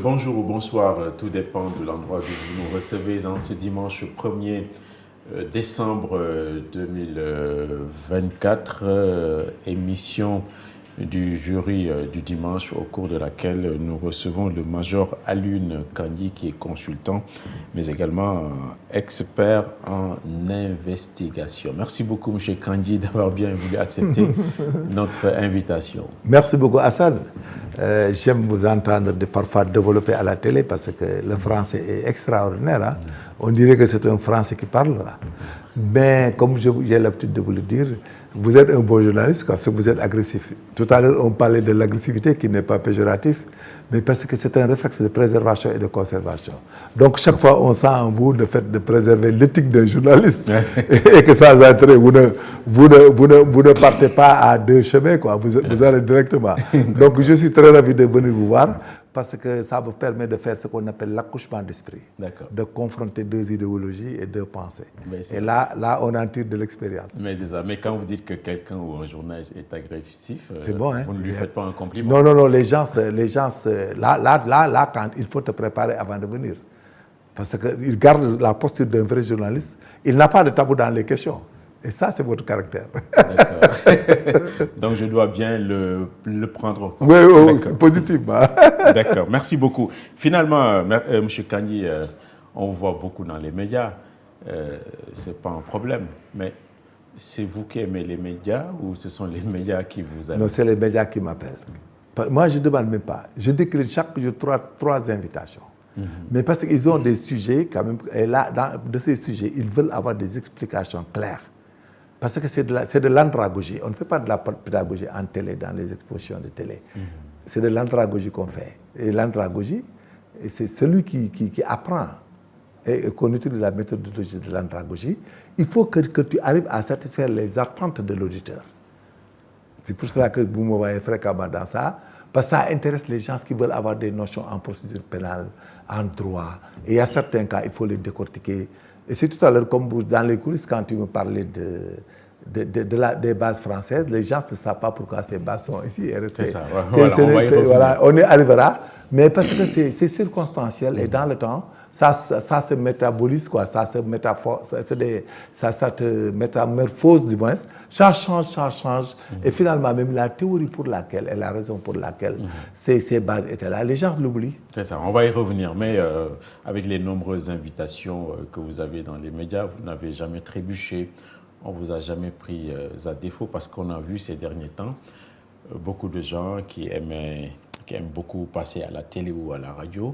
bonjour ou bonsoir, tout dépend de l'endroit où vous nous recevez en ce dimanche 1er décembre 2024, émission du jury du dimanche au cours de laquelle nous recevons le major Alioune Kandji qui est consultant mais également expert en investigation. Merci beaucoup M. Kandji d'avoir bien voulu accepter notre invitation. Merci beaucoup Hassan. J'aime vous entendre parfois développer à la télé parce que le français est extraordinaire. Hein? On dirait que c'est un français qui parle. Là. Mais comme j'ai l'habitude de vous le dire, vous êtes un bon journaliste parce que vous êtes agressif. Tout à l'heure, on parlait de l'agressivité qui n'est pas péjoratif, mais parce que c'est un réflexe de préservation et de conservation. Donc, chaque fois, on sent en vous le fait de préserver l'éthique d'un journaliste et que ça entraîne. Vous ne partez pas à deux chemins, quoi. Vous allez directement. Donc, je suis très ravi de venir vous voir parce que ça vous permet de faire ce qu'on appelle l'accouchement d'esprit. De confronter deux idéologies et deux pensées. Et là, on en tire de l'expérience. Mais c'est ça. Mais quand vous dites que quelqu'un ou un journaliste est agressif, bon, hein? Vous ne lui faites pas un compliment. Non, les gens, là, quand il faut te préparer avant de venir. Parce qu'il garde la posture d'un vrai journaliste. Il n'a pas de tabou dans les questions. Et ça, c'est votre caractère. D'accord. Donc, je dois bien le prendre au compte. Oui, positivement. D'accord, merci beaucoup. Finalement, M. Kandji, on vous voit beaucoup dans les médias. Ce n'est pas un problème. Mais c'est vous qui aimez les médias ou ce sont les médias qui vous aiment? Non, c'est les médias qui m'appellent. Moi, je ne demande même pas. Je décline chaque jour trois invitations. Mais parce qu'ils ont des sujets, quand même, et là, de ces sujets, ils veulent avoir des explications claires. Parce que c'est de l'andragogie. On ne fait pas de la pédagogie en télé, dans les expositions de télé. C'est de l'andragogie qu'on fait. Et l'andragogie, c'est celui qui apprend et qu'on utilise la méthodologie de l'andragogie. Il faut que tu arrives à satisfaire les attentes de l'auditeur. C'est pour cela que vous me voyez fréquemment dans ça. Parce que ça intéresse les gens qui veulent avoir des notions en procédure pénale, en droit. Et il y a certains cas, il faut les décortiquer. Et c'est tout à l'heure, comme dans les coulisses, quand tu me parlais des bases françaises, les gens ne savent pas pourquoi ces bases sont ici. C'est ça, on y arrivera. Mais parce que c'est circonstanciel et dans le temps, ça se métabolise, quoi. Ça se métamorphose du moins. Ça change. Et finalement, même la théorie pour laquelle, et la raison pour laquelle ces bases étaient là, les gens l'oublient. C'est ça, on va y revenir. Mais avec les nombreuses invitations que vous avez dans les médias, vous n'avez jamais trébuché. On ne vous a jamais pris à défaut parce qu'on a vu ces derniers temps beaucoup de gens qui aiment beaucoup passer à la télé ou à la radio,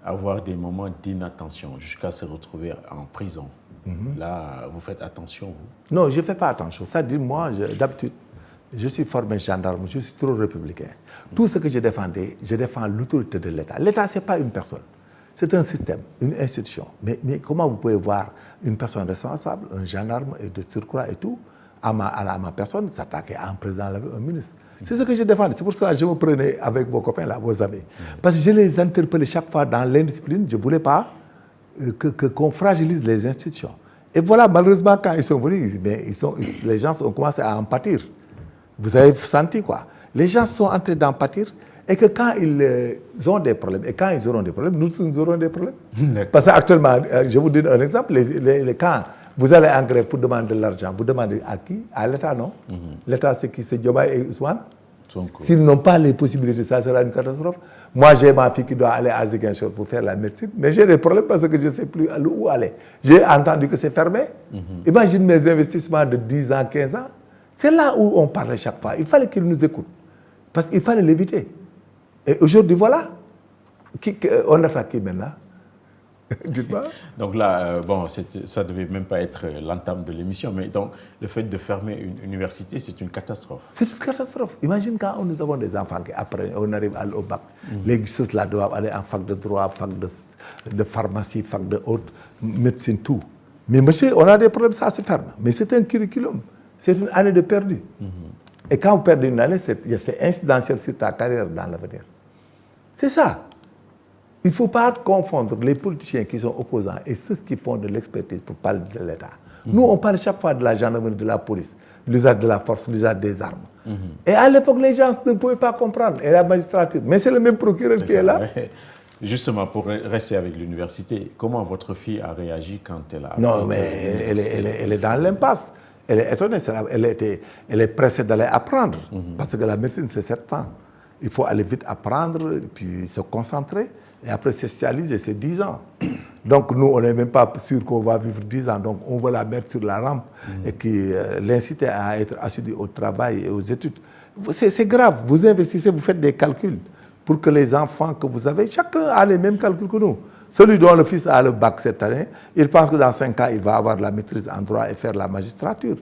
avoir des moments d'inattention jusqu'à se retrouver en prison. Là, vous faites attention, vous? Non, je ne fais pas attention. Ça dit, moi, d'habitude, je suis formé gendarme, je suis trop républicain. Tout ce que je défendais, je défends l'autorité de l'État. L'État, ce n'est pas une personne. C'est un système, une institution. Mais comment vous pouvez voir une personne responsable, un gendarme et de surcroît et tout, à ma personne, s'attaquer à un président, un ministre? C'est ce que je défendais. C'est pour cela que je me prenais avec vos copains, là, vos amis. Parce que je les interpellais chaque fois dans l'indiscipline. Je ne voulais pas qu'on fragilise les institutions. Et voilà, malheureusement, quand ils sont venus, les gens ont commencé à en pâtir. Vous avez senti, quoi. Les gens sont en train d'en pâtir. Et que quand ils ont des problèmes, et quand ils auront des problèmes, nous aurons des problèmes. Parce qu'actuellement, je vous donne un exemple, quand vous allez en grève pour demander de l'argent, vous demandez à qui? À l'État, non? L'État, c'est qui? C'est Diomaye et Ousmane. S'ils n'ont pas les possibilités, ça sera une catastrophe. Moi, j'ai ma fille qui doit aller à Ziguinchor pour faire la médecine, mais j'ai des problèmes parce que je ne sais plus où aller. J'ai entendu que c'est fermé. Imagine mes investissements de 10 ans, 15 ans. C'est là où on parlait chaque fois. Il fallait qu'ils nous écoutent. Parce qu'il fallait l'éviter. Et aujourd'hui, voilà. On attaque qui maintenant? Dites-moi. Donc là, ça ne devait même pas être l'entame de l'émission, mais donc le fait de fermer une université, c'est une catastrophe. C'est une catastrophe. Imagine quand nous avons des enfants qui apprennent, on arrive au bac. Les là doivent aller en fac de droit, fac de pharmacie, fac de haute médecine, tout. Mais monsieur, on a des problèmes, ça se ferme. Mais c'est un curriculum. C'est une année de perdu. Et quand vous perdez une année, c'est incidentiel sur ta carrière dans l'avenir. C'est ça. Il ne faut pas confondre les politiciens qui sont opposants et ceux qui font de l'expertise pour parler de l'État. Nous, on parle chaque fois de la gendarmerie, de la police, l'usage de la force, l'usage des armes. Et à l'époque, les gens ne pouvaient pas comprendre. Et la magistrature. Mais c'est le même procureur qui est là. Justement, pour rester avec l'université, comment votre fille a réagi quand elle a... Non, mais elle est dans l'impasse. Elle est étonnée. Elle est pressée d'aller apprendre. Parce que la médecine, c'est 7 ans. Il faut aller vite apprendre, puis se concentrer. Et après, se spécialiser, c'est 10 ans. Donc, nous, on n'est même pas sûr qu'on va vivre 10 ans. Donc, on veut la mettre sur la rampe et l'inciter à être assidu au travail et aux études. C'est grave. Vous investissez, vous faites des calculs pour que les enfants que vous avez, chacun a les mêmes calculs que nous. Celui dont le fils a le bac cette année, il pense que dans 5 ans, il va avoir la maîtrise en droit et faire la magistrature.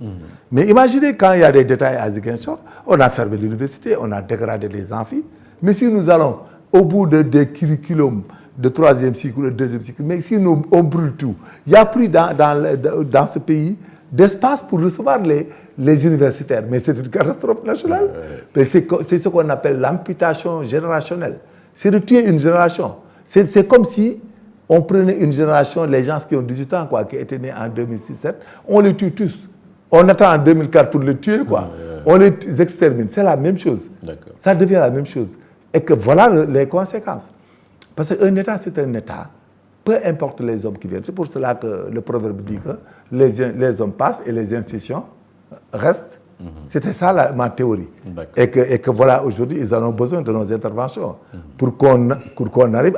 Mais imaginez quand il y a des détails à Ziguinchor, on a fermé l'université, on a dégradé les amphis. Mais si nous allons au bout des curriculums de 3e cycle ou de 2e cycle, mais si on brûle tout, il n'y a plus dans ce pays d'espace pour recevoir les universitaires. Mais c'est une catastrophe nationale. C'est ce qu'on appelle l'amputation générationnelle. C'est de tuer une génération. C'est comme si on prenait une génération, les gens qui ont 18 ans, qui étaient nés en 2006-2007, on les tue tous. On attend en 2004 pour les tuer, on les extermine. C'est la même chose. Ça devient la même chose. Et que voilà les conséquences. Parce qu'un État, c'est un État. Peu importe les hommes qui viennent. C'est pour cela que le proverbe dit que les hommes passent et les institutions restent. C'était ça ma théorie. Et que voilà, aujourd'hui, ils en ont besoin de nos interventions pour qu'on arrive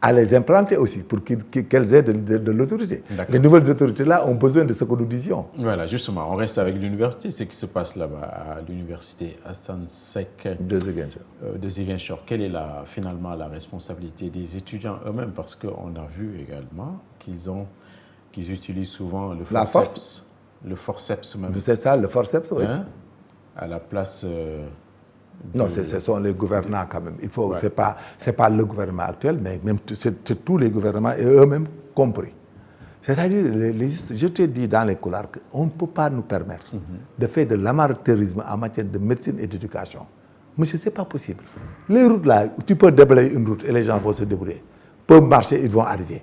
à les implanter aussi, pour qu'elles aient de l'autorité. Les nouvelles autorités-là ont besoin de ce que nous disions. Voilà, justement, on reste avec l'université, ce qui se passe là-bas à l'université Assane Seck de Ziguinchor. Quelle est finalement la responsabilité des étudiants eux-mêmes? Parce qu'on a vu également qu'ils utilisent souvent le forceps. Le forceps même. C'est ça, le forceps, oui. À la place... Non, ce sont les gouvernants quand même. C'est pas le gouvernement actuel, mais même c'est tous les gouvernements et eux-mêmes compris. C'est-à-dire, je te dis dans les couloirs qu'on ne peut pas nous permettre de faire de l'amateurisme en matière de médecine et d'éducation. Monsieur, ce n'est pas possible. Les routes là, tu peux déblayer une route et les gens vont se débrouiller. Ils peuvent marcher, ils vont arriver.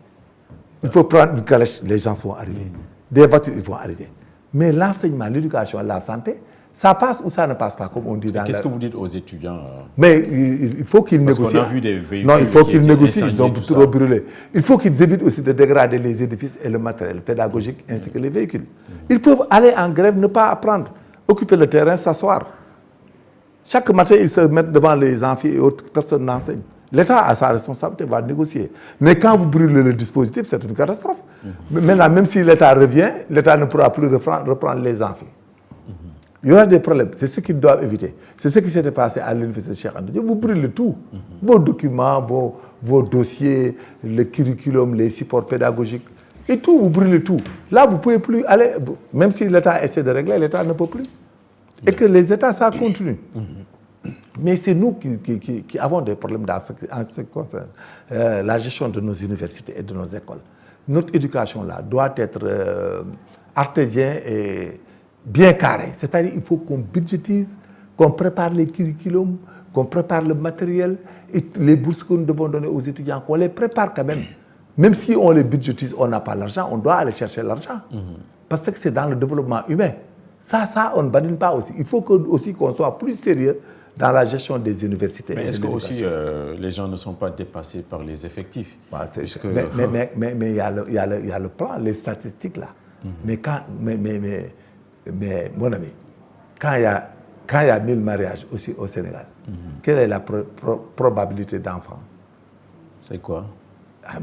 Il faut prendre une calèche, les gens vont arriver. Des voitures, ils vont arriver. Mais l'enseignement, l'éducation, la santé, ça passe ou ça ne passe pas, comme on dit dans Qu'est-ce que vous dites aux étudiants Mais il faut qu'ils négocient. Parce qu'on a vu des véhicules. Non, il faut qu'ils négocient, ils ont trop brûlé. Il faut qu'ils évitent aussi de dégrader les édifices et le matériel pédagogique ainsi que les véhicules. Ils peuvent aller en grève, ne pas apprendre, occuper le terrain, s'asseoir. Chaque matin, ils se mettent devant les amphis et autres personnes n'enseignent. L'État a sa responsabilité, va négocier. Mais quand vous brûlez le dispositif, c'est une catastrophe. Maintenant, même si l'État revient, l'État ne pourra plus reprendre les amphis. Il y aura des problèmes. C'est ce qu'ils doivent éviter. C'est ce qui s'était passé à l'université Cheikh Anta Diop. Vous brûlez tout. Vos documents, vos dossiers, le curriculum, les supports pédagogiques. Et tout, vous brûlez tout. Là, vous ne pouvez plus aller. Même si l'État essaie de régler, l'État ne peut plus. Et que les États, ça continue. Mais c'est nous qui avons des problèmes en ce qui concerne la gestion de nos universités et de nos écoles. Notre éducation là doit être artésienne et bien carrée. C'est-à-dire qu'il faut qu'on budgétise, qu'on prépare les curriculums, qu'on prépare le matériel et les bourses que nous devons donner aux étudiants, qu'on les prépare quand même. Même si on les budgétise, on n'a pas l'argent, on doit aller chercher l'argent. Parce que c'est dans le développement humain. Ça, on ne badine pas aussi. Il faut aussi qu'on soit plus sérieux dans la gestion des universités. Mais est-ce que aussi les gens ne sont pas dépassés par les effectifs? Mais il y a le plan, les statistiques là. Mais mon ami, quand il y a 1000 mariages aussi au Sénégal, quelle est la probabilité d'enfants? C'est quoi?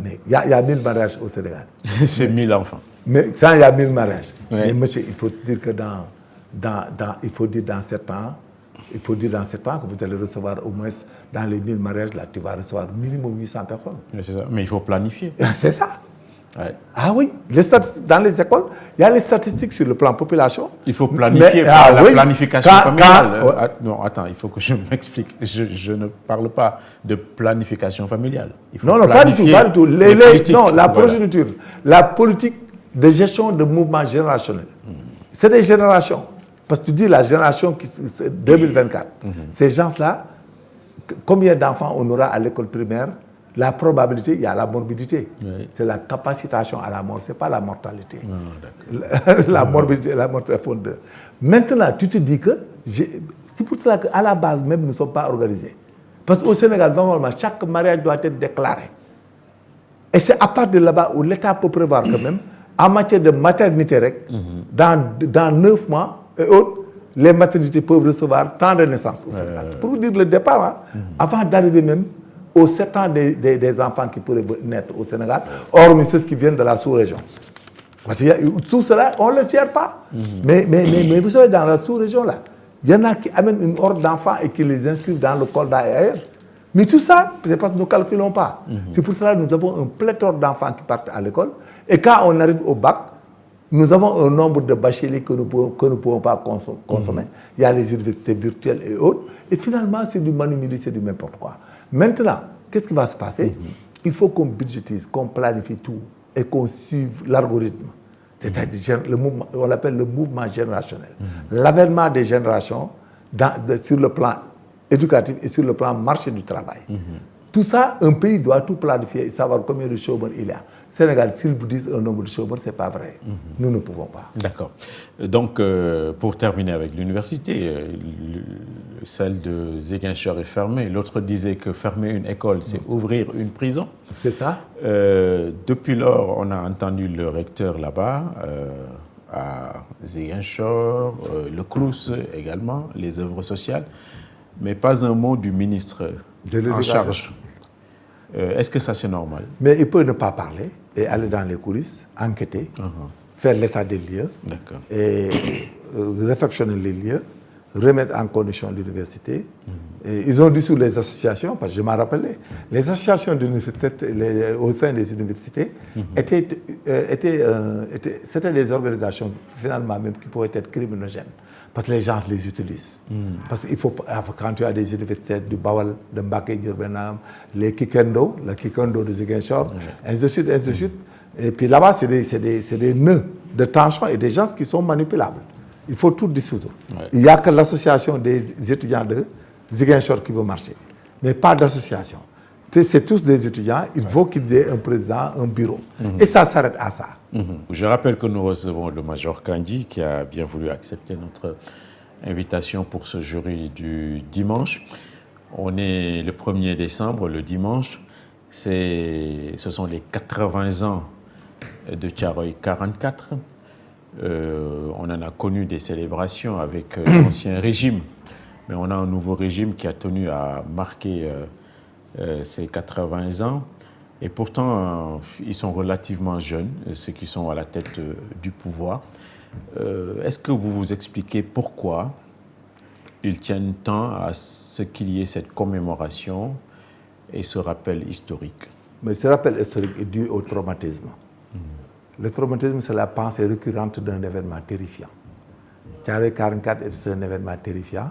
Mais il y a 1000 mariages au Sénégal. C'est 1000 enfants. Mais quand il y a 1000 mariages. Oui. Mais monsieur, il faut dire que il faut dire dans 7 ans, il faut dire dans 7 ans que vous allez recevoir au moins, dans les 1000 mariages, là, tu vas recevoir minimum 800 personnes. Mais il faut planifier. C'est ça. Ouais. Ah oui, dans les écoles, il y a les statistiques sur le plan population. Il faut planifier la planification familiale. Non, attends, il faut que je m'explique. Je ne parle pas de planification familiale. Il faut non, pas du tout. La progéniture, la politique de gestion de mouvements générationnels. C'est des générations. Parce que tu dis la génération qui 2024. Ces gens-là, combien d'enfants on aura à l'école primaire? La probabilité, il y a la morbidité. Oui. C'est la capacitation à la mort, ce n'est pas la mortalité. La morbidité et la mortalité font deux. Maintenant, tu te dis que, c'est pour cela qu'à la base même, nous ne sommes pas organisés. Parce qu'au Sénégal, normalement, chaque mariage doit être déclaré. Et c'est à partir de là-bas où l'État peut prévoir quand même, en matière de maternité, dans 9 mois et autres, les maternités peuvent recevoir tant de naissances au Sénégal. Pour vous dire le départ, avant d'arriver même aux 7 ans des enfants qui pourraient naître au Sénégal, hormis ceux qui viennent de la sous-région. Parce que tout cela, on ne le gère pas. Mais vous savez, dans la sous-région, là, il y en a qui amènent une horde d'enfants et qui les inscrivent dans le Kolda et ailleurs. Mais tout ça, c'est parce que nous ne calculons pas. C'est pour cela que nous avons un pléthore d'enfants qui partent à l'école. Et quand on arrive au bac, nous avons un nombre de bacheliers que nous ne pouvons pas consommer. Il y a les universités virtuelles et autres. Et finalement, c'est du manu-midi, c'est du n'importe quoi. Maintenant, qu'est-ce qui va se passer? Il faut qu'on budgétise, qu'on planifie tout et qu'on suive l'algorithme. C'est-à-dire le mouvement, on l'appelle le mouvement générationnel. L'avènement des générations sur le plan éducatif et sur le plan marché du travail. Tout ça, un pays doit tout planifier et savoir combien de chômeurs il y a. Sénégal, s'ils vous disent un nombre de chômeurs, ce n'est pas vrai. Nous ne pouvons pas. D'accord. Donc, pour terminer avec l'université, celle de Ziguinchor est fermée. L'autre disait que fermer une école, c'est ouvrir une prison. C'est ça. Depuis lors, on a entendu le recteur là-bas, à Ziguinchor, le CROUS également, les œuvres sociales, mais pas un mot du ministre en charge. Est-ce que ça c'est normal? Mais il peut ne pas parler et aller dans les coulisses, enquêter, faire l'état des lieux, et réfectionner les lieux, remettre en condition l'université. Ils ont dissous les associations, parce que je m'en rappelais, les associations d'université au sein des universités c'était des organisations finalement même qui pouvaient être criminogènes. Parce que les gens les utilisent. Parce qu'il faut, quand tu as des universités du Bawal, de Mbaké, les Kikendo, le Kikendo de Ziguinchor, ainsi de suite, ainsi de suite. Et puis là-bas, c'est des nœuds de tension et des gens qui sont manipulables. Il faut tout dissoudre. Il n'y a que l'association des étudiants de Ziguinchor qui veut marcher. Mais pas d'association. C'est tous des étudiants, il faut qu'ils aient un président, un bureau. Et ça s'arrête à ça. Je rappelle que nous recevons le major Kandji qui a bien voulu accepter notre invitation pour ce jury du dimanche. On est le 1er décembre, le dimanche. Ce sont les 80 ans de Thiaroye 44. On en a connu des célébrations avec l'ancien régime. Mais on a un nouveau régime qui a tenu à marquer ces 80 ans. Et pourtant, ils sont relativement jeunes, ceux qui sont à la tête du pouvoir. Est-ce que vous vous expliquez pourquoi ils tiennent tant à ce qu'il y ait cette commémoration et ce rappel historique? Mais ce rappel historique est dû au traumatisme. Le traumatisme, c'est la pensée récurrente d'un événement terrifiant. Thiaroye 44 était un événement terrifiant,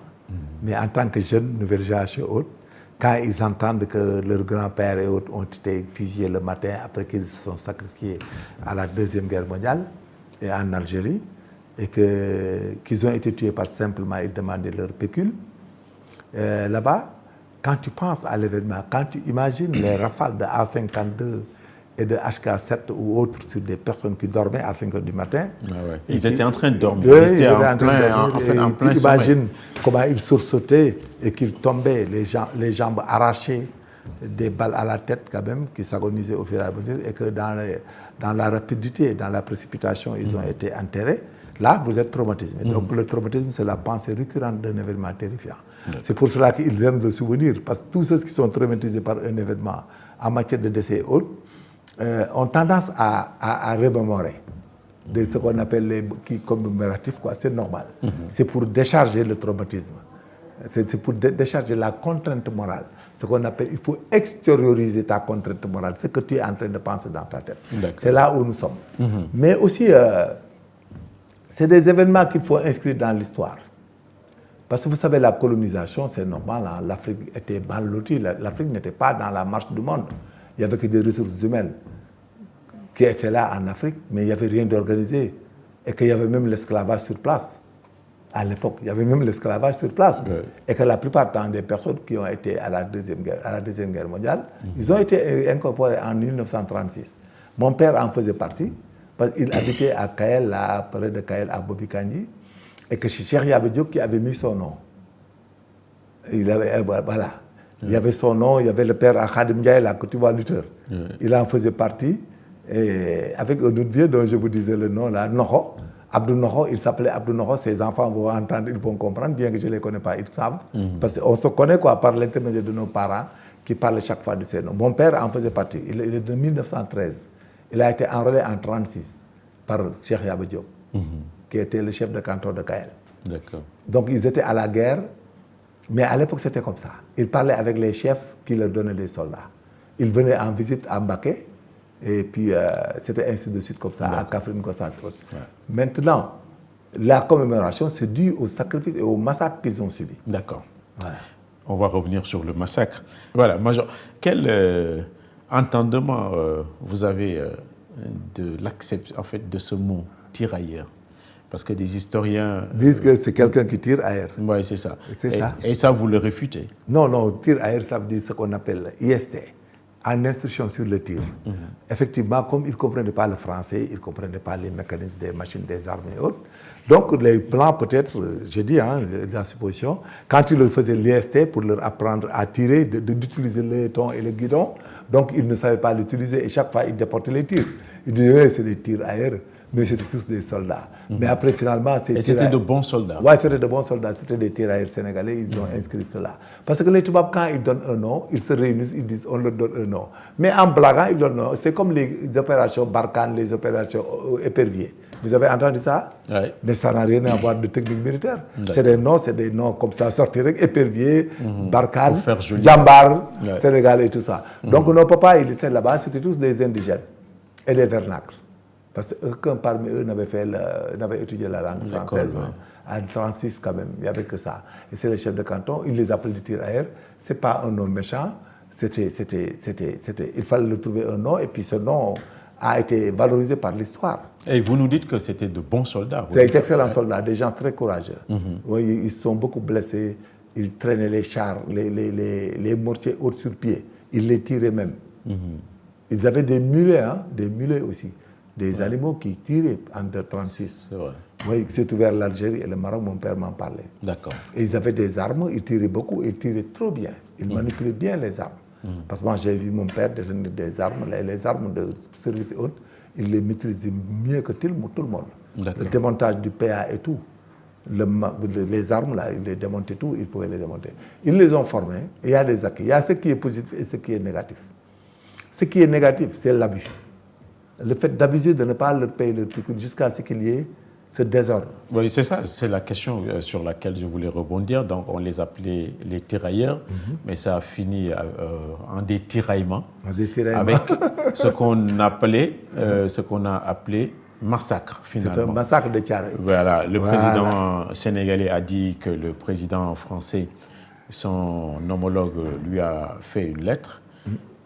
mais en tant que jeune, nouvelle génération haute, quand ils entendent que leurs grands-pères et autres ont été fusillés le matin après qu'ils se sont sacrifiés à la Deuxième Guerre mondiale et en Algérie, et qu'ils ont été tués parce que simplement ils demandaient leur pécule, là-bas, quand tu penses à l'événement, quand tu imagines les rafales de A52 et de HK7 ou autres sur des personnes qui dormaient à 5 h du matin. Ils étaient en train de dormir. Ils étaient en plein tu imagines comment ils sursautaient et qu'ils tombaient, les jambes arrachées, des balles à la tête quand même, qui s'agonisaient au fur et à mesure, et que dans la rapidité, dans la précipitation, ils ont été enterrés. Là, vous êtes traumatisé. Donc le traumatisme, c'est la pensée récurrente d'un événement terrifiant. C'est pour cela qu'ils aiment le souvenir, parce que tous ceux qui sont traumatisés par un événement en matière de décès et autres, ont tendance à remémorer de ce qu'on appelle les commémoratifs, quoi. C'est normal. C'est pour décharger le traumatisme. C'est pour décharger la contrainte morale. Ce qu'on appelle, il faut extérioriser ta contrainte morale, ce que tu es en train de penser dans ta tête. C'est là où nous sommes. Mais aussi, c'est des événements qu'il faut inscrire dans l'histoire. Parce que vous savez, la colonisation, c'est normal. Hein? L'Afrique était mal lotie. L'Afrique n'était pas dans la marche du monde. Il n'y avait que des ressources humaines qui étaient là en Afrique, mais il n'y avait rien d'organisé. Et qu'il y avait même l'esclavage sur place. À l'époque, il y avait même l'esclavage sur place. Et que la plupart des personnes qui ont été à la Deuxième Guerre mondiale, ils ont été incorporés en 1936. Mon père en faisait partie, parce qu'il habitait à Kael, là, près de Kael, à Bobikani, et que c'est Cheikh Yabé Diop qui avait mis son nom. Il avait, voilà. Il y avait son nom, il y avait le père Khadim Ndiaye, là, que tu vois, lutteur. Il en faisait partie. Et avec un autre vieux dont je vous disais le nom, là, Noho, Abdou Noho, il s'appelait Abdou Noho. Ses enfants vont entendre, ils vont comprendre, bien que je ne les connais pas, ils savent. Parce qu'on se connaît quoi, par l'intermédiaire de nos parents qui parlent chaque fois de ces noms. Mon père en faisait partie. Il est de 1913. Il a été enrôlé en 1936 par Cheikh Yaba Diop, qui était le chef de canton de Kael. D'accord. Donc ils étaient à la guerre, mais à l'époque c'était comme ça. Ils parlaient avec les chefs qui leur donnaient les soldats. Ils venaient en visite à Mbaké, et puis c'était ainsi de suite comme ça, à Kaffrine, Gossas. Maintenant, la commémoration, c'est dû au sacrifice et au massacre qu'ils ont subi. D'accord. Voilà. On va revenir sur le massacre. Voilà, Major, quel entendement vous avez de l'acceptation, en fait, de ce mot tirailleur? Parce que des historiens disent que c'est quelqu'un qui tire ailleurs. Oui, c'est ça. C'est ça. Et ça, vous le réfutez? Non, non, tir ailleurs, ça veut dire ce qu'on appelle IST, en instruction sur le tir. Effectivement, comme ils ne comprenaient pas le français, ils ne comprenaient pas les mécanismes des machines, des armes et autres. Donc, les plans, peut-être, je dis, la supposition, quand ils leur faisaient l'IST pour leur apprendre à tirer, d'utiliser le ton et le guidon, donc ils ne savaient pas l'utiliser et chaque fois, ils déportaient les tirs. Ils disaient, c'est des tirs ailleurs, mais c'était tous des soldats. Mais après, finalement, et c'était de bons soldats? Oui, c'était de bons soldats, c'était des tirailleurs sénégalais, ils ont inscrit cela. Parce que les Toubabs, quand ils donnent un nom, ils se réunissent, ils disent, on leur donne un nom. Mais en blaguant, ils donnent un nom. C'est comme les opérations Barkhane, les opérations éperviers. Vous avez entendu ça? Oui. Mais ça n'a rien à voir de technique militaire. C'est des noms comme ça, sortir épervier, Barkhane, Djambar, Sénégal et tout ça. Donc nos papas, ils étaient là-bas, c'était tous des indigènes et des vernacles. Parce qu'aucun parmi eux n'avait étudié la langue française. En 1936 quand même, il n'y avait que ça. Et c'est le chef de canton, il les appelait des tirailleurs. Ce n'est pas un nom méchant, il fallait leur trouver un nom et puis ce nom a été valorisé par l'histoire. Et vous nous dites que c'était de bons soldats. C'est d'excellents soldats, des gens très courageux. Oui, ils sont beaucoup blessés, ils traînaient les chars, les mortiers hauts sur pied, ils les tiraient même. Ils avaient des mulets aussi. Des animaux qui tiraient en 1936. C'est vrai. Oui, surtout vers l'Algérie et le Maroc, mon père m'en parlait. D'accord. Et ils avaient des armes, ils tiraient beaucoup, ils tiraient trop bien. Ils manipulaient bien les armes. Parce que moi, j'ai vu mon père détenir des armes, les armes de service et autres, il les maîtrisait mieux que tout le monde. Le démontage du PA et tout. Les armes, là, ils les démontaient tout, ils pouvaient les démonter. Ils les ont formés, et il y a des acquis. Il y a ce qui est positif et ce qui est négatif. Ce qui est négatif, c'est l'abus. Le fait d'abuser, de ne pas leur payer leur pécule jusqu'à ce qu'il y ait ce désordre. Oui, c'est ça, c'est la question sur laquelle je voulais rebondir. Donc, on les appelait les tirailleurs, mais ça a fini en des tiraillements. Avec ce qu'on appelait, ce qu'on a appelé massacre, finalement. C'est un massacre de Thiaroye. Voilà, le président sénégalais a dit que le président français, son homologue, lui a fait une lettre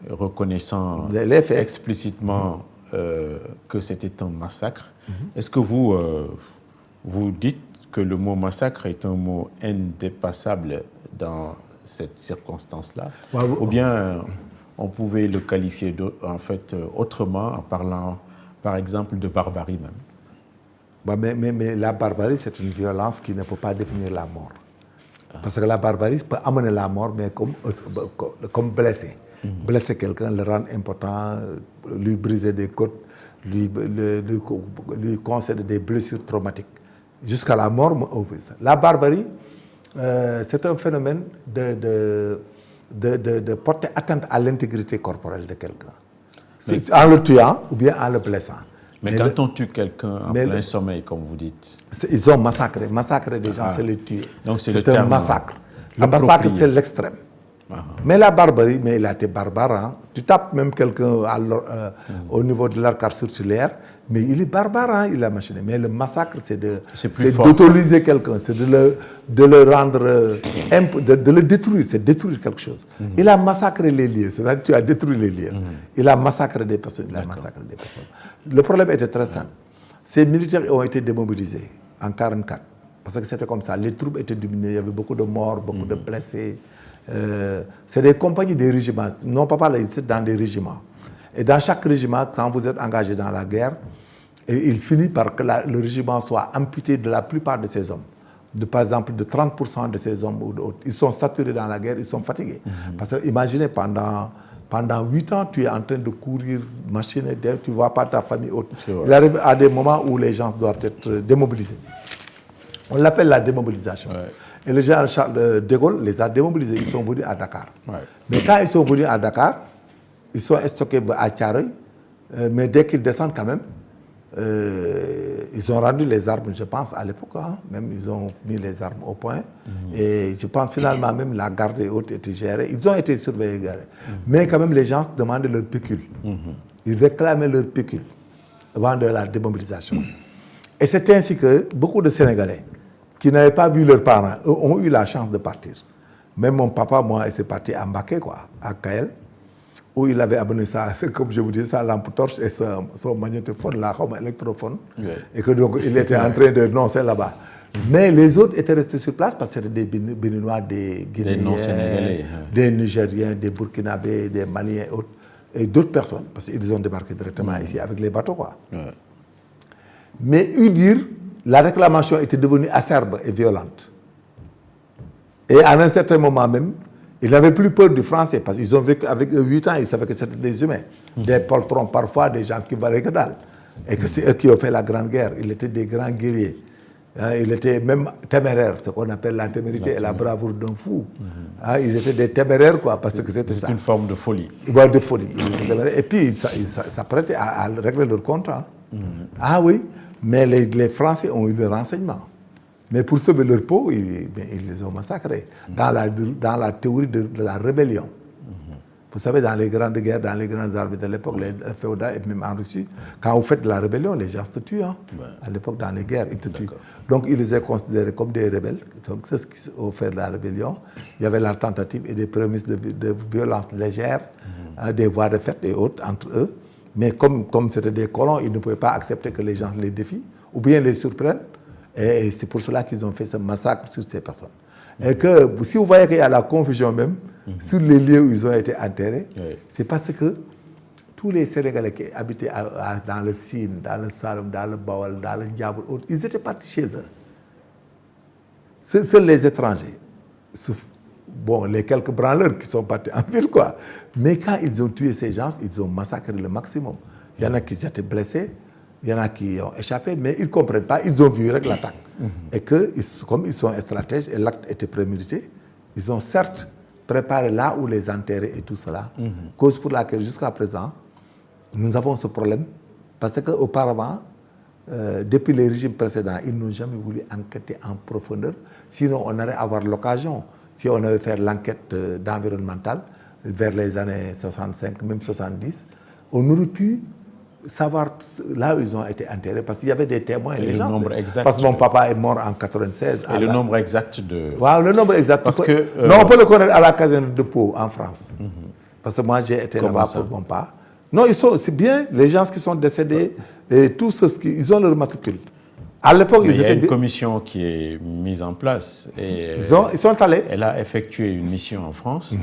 reconnaissant explicitement que c'était un massacre. Est-ce que vous dites que le mot massacre est un mot indépassable dans cette circonstance-là? Ou bien on pouvait le qualifier autrement en parlant, par exemple, de barbarie même? Mais la barbarie, c'est une violence qui ne peut pas définir la mort. Parce que la barbarie peut amener la mort, mais comme blessé. Blesser quelqu'un, le rendre important, lui briser des côtes, lui concéder des blessures traumatiques. Jusqu'à la mort, la barbarie, c'est un phénomène de porter atteinte à l'intégrité corporelle de quelqu'un. En le tuant ou bien en le blessant. Mais quand on tue quelqu'un en plein sommeil, comme vous dites... Ils ont massacré des gens, c'est les tuer. Donc c'est un massacre. Le massacre, c'est l'extrême. Mais la barbarie, mais il a été barbare. Hein. Tu tapes même quelqu'un au niveau de l'arcade sourcilière, mais il est barbare, hein, il a machiné. Mais le massacre, c'est d'autoriser quelqu'un, c'est de le rendre, de le détruire, c'est détruire quelque chose. Il a massacré les lieux, c'est-à-dire tu as détruit les lieux. Il a massacré des personnes, Le problème était très simple. Ces militaires ont été démobilisés en 1944, parce que c'était comme ça. Les troupes étaient diminuées, il y avait beaucoup de morts, beaucoup de blessés. C'est des compagnies des régiments. Non, papa, là, c'est dans des régiments. Et dans chaque régiment, quand vous êtes engagé dans la guerre, il finit par que le régiment soit amputé de la plupart de ses hommes. par exemple, de 30% de ces hommes ou d'autres. Ils sont saturés dans la guerre, ils sont fatigués. Parce que imaginez, pendant 8 ans, tu es en train de courir, machiner, tu ne vois pas ta famille autre. Il arrive à des moments où les gens doivent être démobilisés. On l'appelle la démobilisation. Ouais. Et le général Charles de Gaulle les a démobilisés. Ils sont venus à Dakar. Ouais. Mais quand ils sont venus à Dakar, ils sont stockés à Thiaroye. Mais dès qu'ils descendent quand même, ils ont rendu les armes, je pense, à l'époque. Hein, même ils ont mis les armes au point. Et je pense finalement même la garde et autres était gérée. Ils ont été surveillés. Mais quand même les gens demandaient leur pécule. Ils réclamaient leur pécule avant de la démobilisation. Et c'est ainsi que beaucoup de Sénégalais qui n'avaient pas vu leurs parents ont eu la chance de partir. Même mon papa, moi, il s'est parti à Mbaké, quoi, à Kael, où il avait amené ça, comme je vous disais, sa lampe torche et son magnétophone, là, comme électrophone, et que donc il était en train de noncer là-bas. Mais les autres étaient restés sur place parce que c'était des Béninois, des Guinéens, des Nigériens, des Burkinabés, des Maliens et d'autres personnes, parce qu'ils ont débarqué directement ici avec les bateaux, quoi. Mais dire, la réclamation était devenue acerbe et violente. Et à un certain moment même, ils n'avaient plus peur du français parce qu'ils ont vécu avec eux 8 ans, ils savaient que c'était des humains, des poltrons parfois, des gens qui valaient que dalle. Et que c'est eux qui ont fait la Grande Guerre. Ils étaient des grands guerriers. Ils étaient même téméraires, ce qu'on appelle la témérité et la bravoure d'un fou. Ils étaient des téméraires, quoi, parce que c'était ça. C'est une forme de folie. Ouais, de folie. Et puis, ils s'apprêtaient à régler leur contrat. Ah oui, mais les Français ont eu le renseignement. Mais pour sauver leur peau, ils les ont massacrés. Dans la théorie de la rébellion. Vous savez, dans les grandes guerres, dans les grandes armées de l'époque, les féodats et même en Russie, quand vous faites de la rébellion, les gens se tuent. Hein. À l'époque, dans les guerres, ils te tuent. Donc, ils les ont considérés comme des rebelles. Donc, c'est ce qui ont fait de la rébellion. Il y avait la tentative et des prémices de violence légère, des voies de fait et autres entre eux. Mais comme c'était des colons, ils ne pouvaient pas accepter que les gens les défient ou bien les surprennent. Et c'est pour cela qu'ils ont fait ce massacre sur ces personnes. Et que si vous voyez qu'il y a la confusion même sur les lieux où ils ont été enterrés, c'est parce que tous les Sénégalais qui habitaient dans le Sine, dans le Saloum, dans le Bawal, dans le Ndiabour, ils étaient partis chez eux. Seuls les étrangers, bon, les quelques branleurs qui sont partis en ville, quoi. Mais quand ils ont tué ces gens, ils ont massacré le maximum. Il y en a qui étaient blessés, il y en a qui ont échappé, mais ils ne comprennent pas, ils ont vu l'attaque. Et que, comme ils sont stratèges et l'acte était prémédité, ils ont certes préparé là où les enterrer et tout cela, cause pour laquelle jusqu'à présent, nous avons ce problème, parce qu'auparavant, depuis les régimes précédents, ils n'ont jamais voulu enquêter en profondeur, sinon on allait avoir l'occasion, si on avait fait l'enquête d'environnementale, vers les années 65, même 70, on aurait pu savoir là où ils ont été enterrés, parce qu'il y avait des témoins. Et le nombre exact. Parce que mon papa est mort en 96. Et le nombre exact de... Wow, le nombre exact. Parce que... Non, on peut le connaître à la caserne de Pau, en France. Parce que moi, j'ai été là-bas pour mon père. Non, c'est bien, les gens qui sont décédés, et tous ceux qui... Ils ont leur matricule. À l'époque, il y a une commission qui est mise en place. Et ils sont allés. Elle a effectué une mission en France.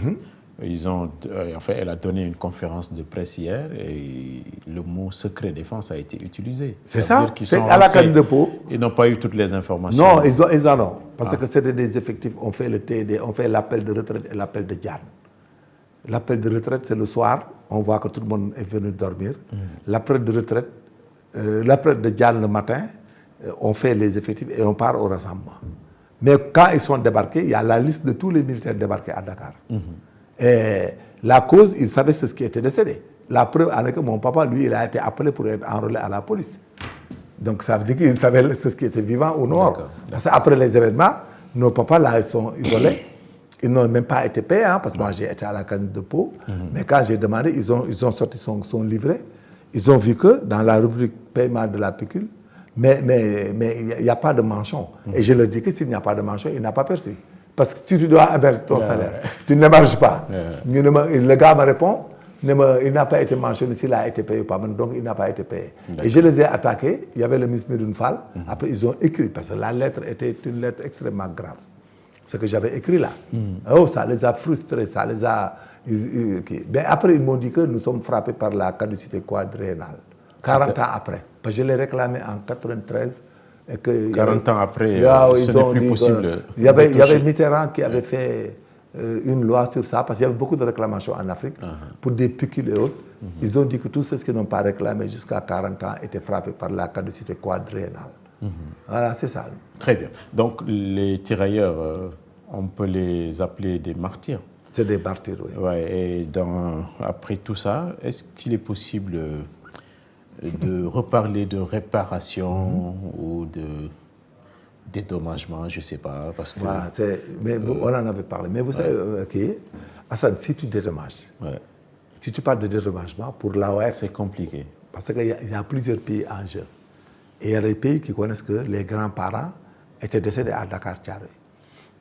Elle a donné une conférence de presse hier et le mot secret défense a été utilisé. C'est ça, c'est à la caserne de Pau. Ils n'ont pas eu toutes les informations. Non, ils en ont. Parce que c'était des effectifs. On fait le TD, on fait l'appel de retraite et l'appel de Diane. L'appel de retraite, c'est le soir. On voit que tout le monde est venu dormir. L'appel de retraite, l'appel de Diane le matin, on fait les effectifs et on part au rassemblement. Mais quand ils sont débarqués, il y a la liste de tous les militaires débarqués à Dakar. Et la cause, ils savaient ce qui était décédé. La preuve en est que mon papa, lui, il a été appelé pour être enrôlé à la police. Donc ça veut dire qu'ils savaient ce qui était vivant ou mort. Parce qu'après les événements, nos papas, là, ils sont isolés. Ils n'ont même pas été payés, parce que moi, j'ai été à la caserne de Pau. Mais quand j'ai demandé, ils ont sorti son livret. Ils ont vu que dans la rubrique paiement de la pécule, mais il n'y a pas de mention. Et je leur dis que s'il n'y a pas de mention, il n'a pas perçu. Parce que tu dois avoir ton salaire. Tu ne marches pas. Le gars me répond, il n'a pas été mentionné s'il a été payé ou pas. Donc, il n'a pas été payé. Et je les ai attaqués. Il y avait le ministre Medoune Fall. Après, ils ont écrit, parce que la lettre était une lettre extrêmement grave. Ce que j'avais écrit là. Oh, ça les a frustrés, ça les a... Mais après, ils m'ont dit que nous sommes frappés par la caducité quadriennale. 40 ans après. Parce que je l'ai réclamé en 93. Et que, 40 ans après, là, ce n'est plus possible. Il y avait Mitterrand qui avait fait une loi sur ça, parce qu'il y avait beaucoup de réclamations en Afrique pour des pécules et autres. Ils ont dit que tous ceux qui n'ont pas réclamé jusqu'à 40 ans étaient frappés par la caducité quadriennale. Voilà, c'est ça. Très bien. Donc, les tirailleurs, on peut les appeler des martyrs. C'est des martyrs, oui. Ouais, et après tout ça, est-ce qu'il est possible de reparler de réparation ou de dédommagement, je ne sais pas, parce que... Voilà, mais on en avait parlé. Mais vous savez, Hassan, si tu dédommages, si tu parles de dédommagement, pour l'AOF... C'est compliqué. Parce qu'il y a plusieurs pays en jeu. Et il y a des pays qui connaissent que les grands-parents étaient décédés à Dakar-Thiaroye.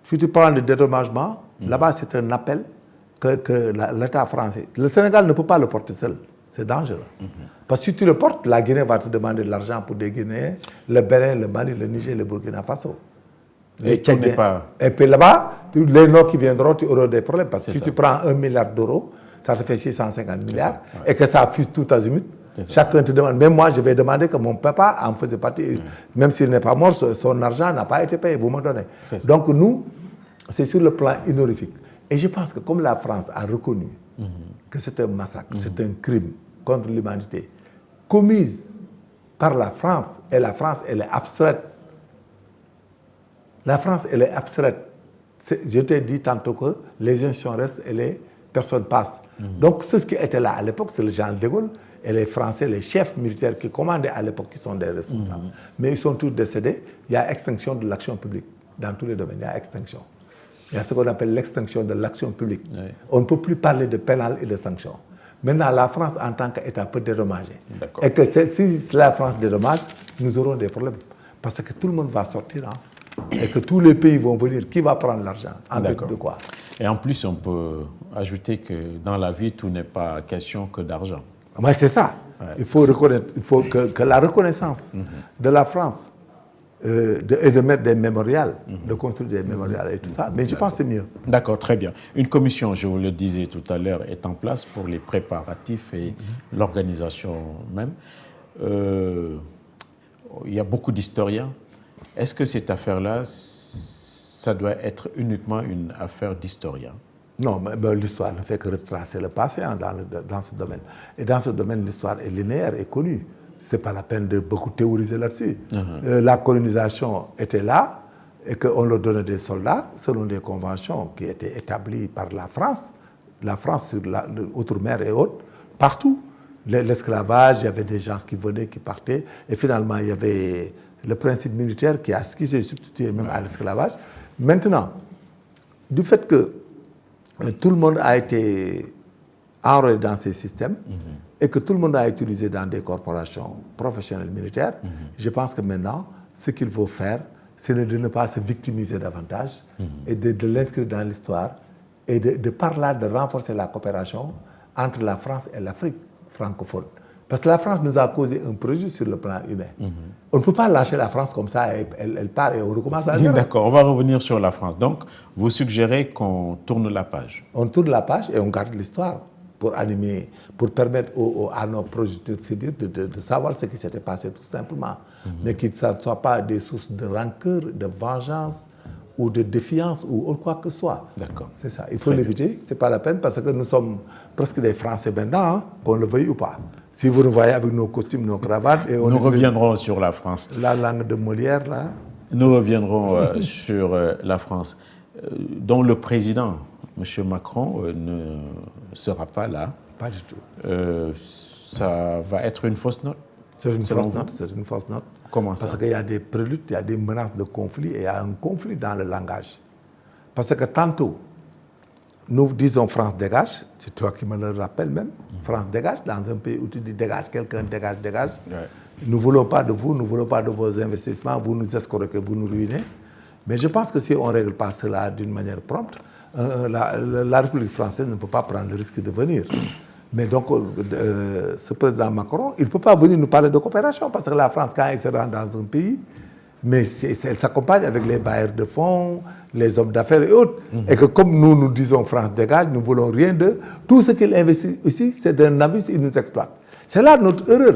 Si tu parles de dédommagement, là-bas, c'est un appel que l'État français... Le Sénégal ne peut pas le porter seul. C'est dangereux. Parce que si tu le portes, la Guinée va te demander de l'argent pour des Guinéens, le Bénin, le Mali, le Niger, le Burkina Faso. Et tout n'est pas... Et puis là-bas, les Nord qui viendront, tu auras des problèmes. Parce que si tu prends 1 milliard d'euros, ça te fait 650 milliards, et que ça fuse tout azimut. Chacun te demande. Même moi, je vais demander que mon papa en faisait partie. Même s'il n'est pas mort, son argent n'a pas été payé. Vous me donnez. Donc nous, c'est sur le plan honorifique. Et je pense que comme la France a reconnu que c'est un massacre, c'est un crime contre l'humanité, commise par la France, et la France, elle est abstraite. La France, elle est abstraite. Je t'ai dit tantôt que les institutions restent et les personnes passent. Donc, ceux qui étaient là à l'époque, c'est le général de Gaulle et les Français, les chefs militaires qui commandaient à l'époque, qui sont des responsables. Mais ils sont tous décédés. Il y a extinction de l'action publique. Dans tous les domaines, il y a extinction. Il y a ce qu'on appelle l'extinction de l'action publique. On ne peut plus parler de pénal et de sanctions. Maintenant, la France, en tant qu'État, peut dédommager. Et que si la France dédommage, nous aurons des problèmes. Parce que tout le monde va sortir. Et que tous les pays vont venir. Qui va prendre l'argent? En fait, de quoi? Et en plus, on peut ajouter que dans la vie, tout n'est pas question que d'argent. Mais c'est ça. Il faut reconnaître, il faut que la reconnaissance de la France et de mettre des mémorials, de construire des mémorials et tout ça. Mais je pense que c'est mieux. D'accord, très bien. Une commission, je vous le disais tout à l'heure, est en place pour les préparatifs et l'organisation même. Il y a beaucoup d'historiens. Est-ce que cette affaire-là, ça doit être uniquement une affaire d'historien? Non, mais l'histoire ne fait que retracer le passé dans ce domaine. Et dans ce domaine, l'histoire est linéaire et connue. Ce n'est pas la peine de beaucoup théoriser là-dessus. La colonisation était là et qu'on leur donnait des soldats selon des conventions qui étaient établies par la France sur l'outre-mer et autres, partout. L'esclavage, il y avait des gens qui venaient, qui partaient. Et finalement, il y avait le principe militaire qui s'est substitué même à l'esclavage. Maintenant, du fait que tout le monde a été enrôlé dans ces systèmes et que tout le monde a utilisé dans des corporations professionnelles militaires, je pense que maintenant, ce qu'il faut faire, c'est de ne pas se victimiser davantage et de l'inscrire dans l'histoire et de par là de renforcer la coopération entre la France et l'Afrique francophone. Parce que la France nous a causé un préjudice sur le plan humain. On ne peut pas lâcher la France comme ça, elle part et on recommence à zéro. D'accord, on va revenir sur la France. Donc, vous suggérez qu'on tourne la page? On tourne la page et on garde l'histoire pour animer, pour permettre à nos projecteurs futurs de savoir ce qui s'était passé tout simplement. Mais que ça ne soit pas des sources de rancœur, de vengeance ou de défiance ou quoi que ce soit. D'accord. C'est ça. Il faut l'éviter, ce n'est pas la peine parce que nous sommes presque des Français maintenant, qu'on le veuille ou pas. Si vous nous voyez avec nos costumes, nos cravates... Et nous reviendrons sur la France. La langue de Molière, là. Nous reviendrons sur la France, dont le président, M. Macron, ne sera pas là. Pas du tout. Ça va être une fausse note? C'est une fausse note, c'est une fausse note. Comment ça? Parce qu'il y a des préludes, il y a des menaces de conflit et il y a un conflit dans le langage. Parce que tantôt, nous disons France dégage, c'est toi qui me le rappelles même, France dégage, dans un pays où tu dis dégage, quelqu'un dégage, dégage. Nous ne voulons pas de vous, nous ne voulons pas de vos investissements, vous nous escroquez, vous nous ruinez. Mais je pense que si on ne règle pas cela d'une manière prompte, la République française ne peut pas prendre le risque de venir. Mais donc, ce président Macron, il ne peut pas venir nous parler de coopération, parce que la France, quand elle se rend dans un pays, mais elle s'accompagne avec les bailleurs de fonds, les hommes d'affaires et autres. Et que comme nous disons France dégage, nous ne voulons rien d'eux. Tout ce qu'il investit ici, c'est d'un abus, il nous exploite. C'est là notre erreur.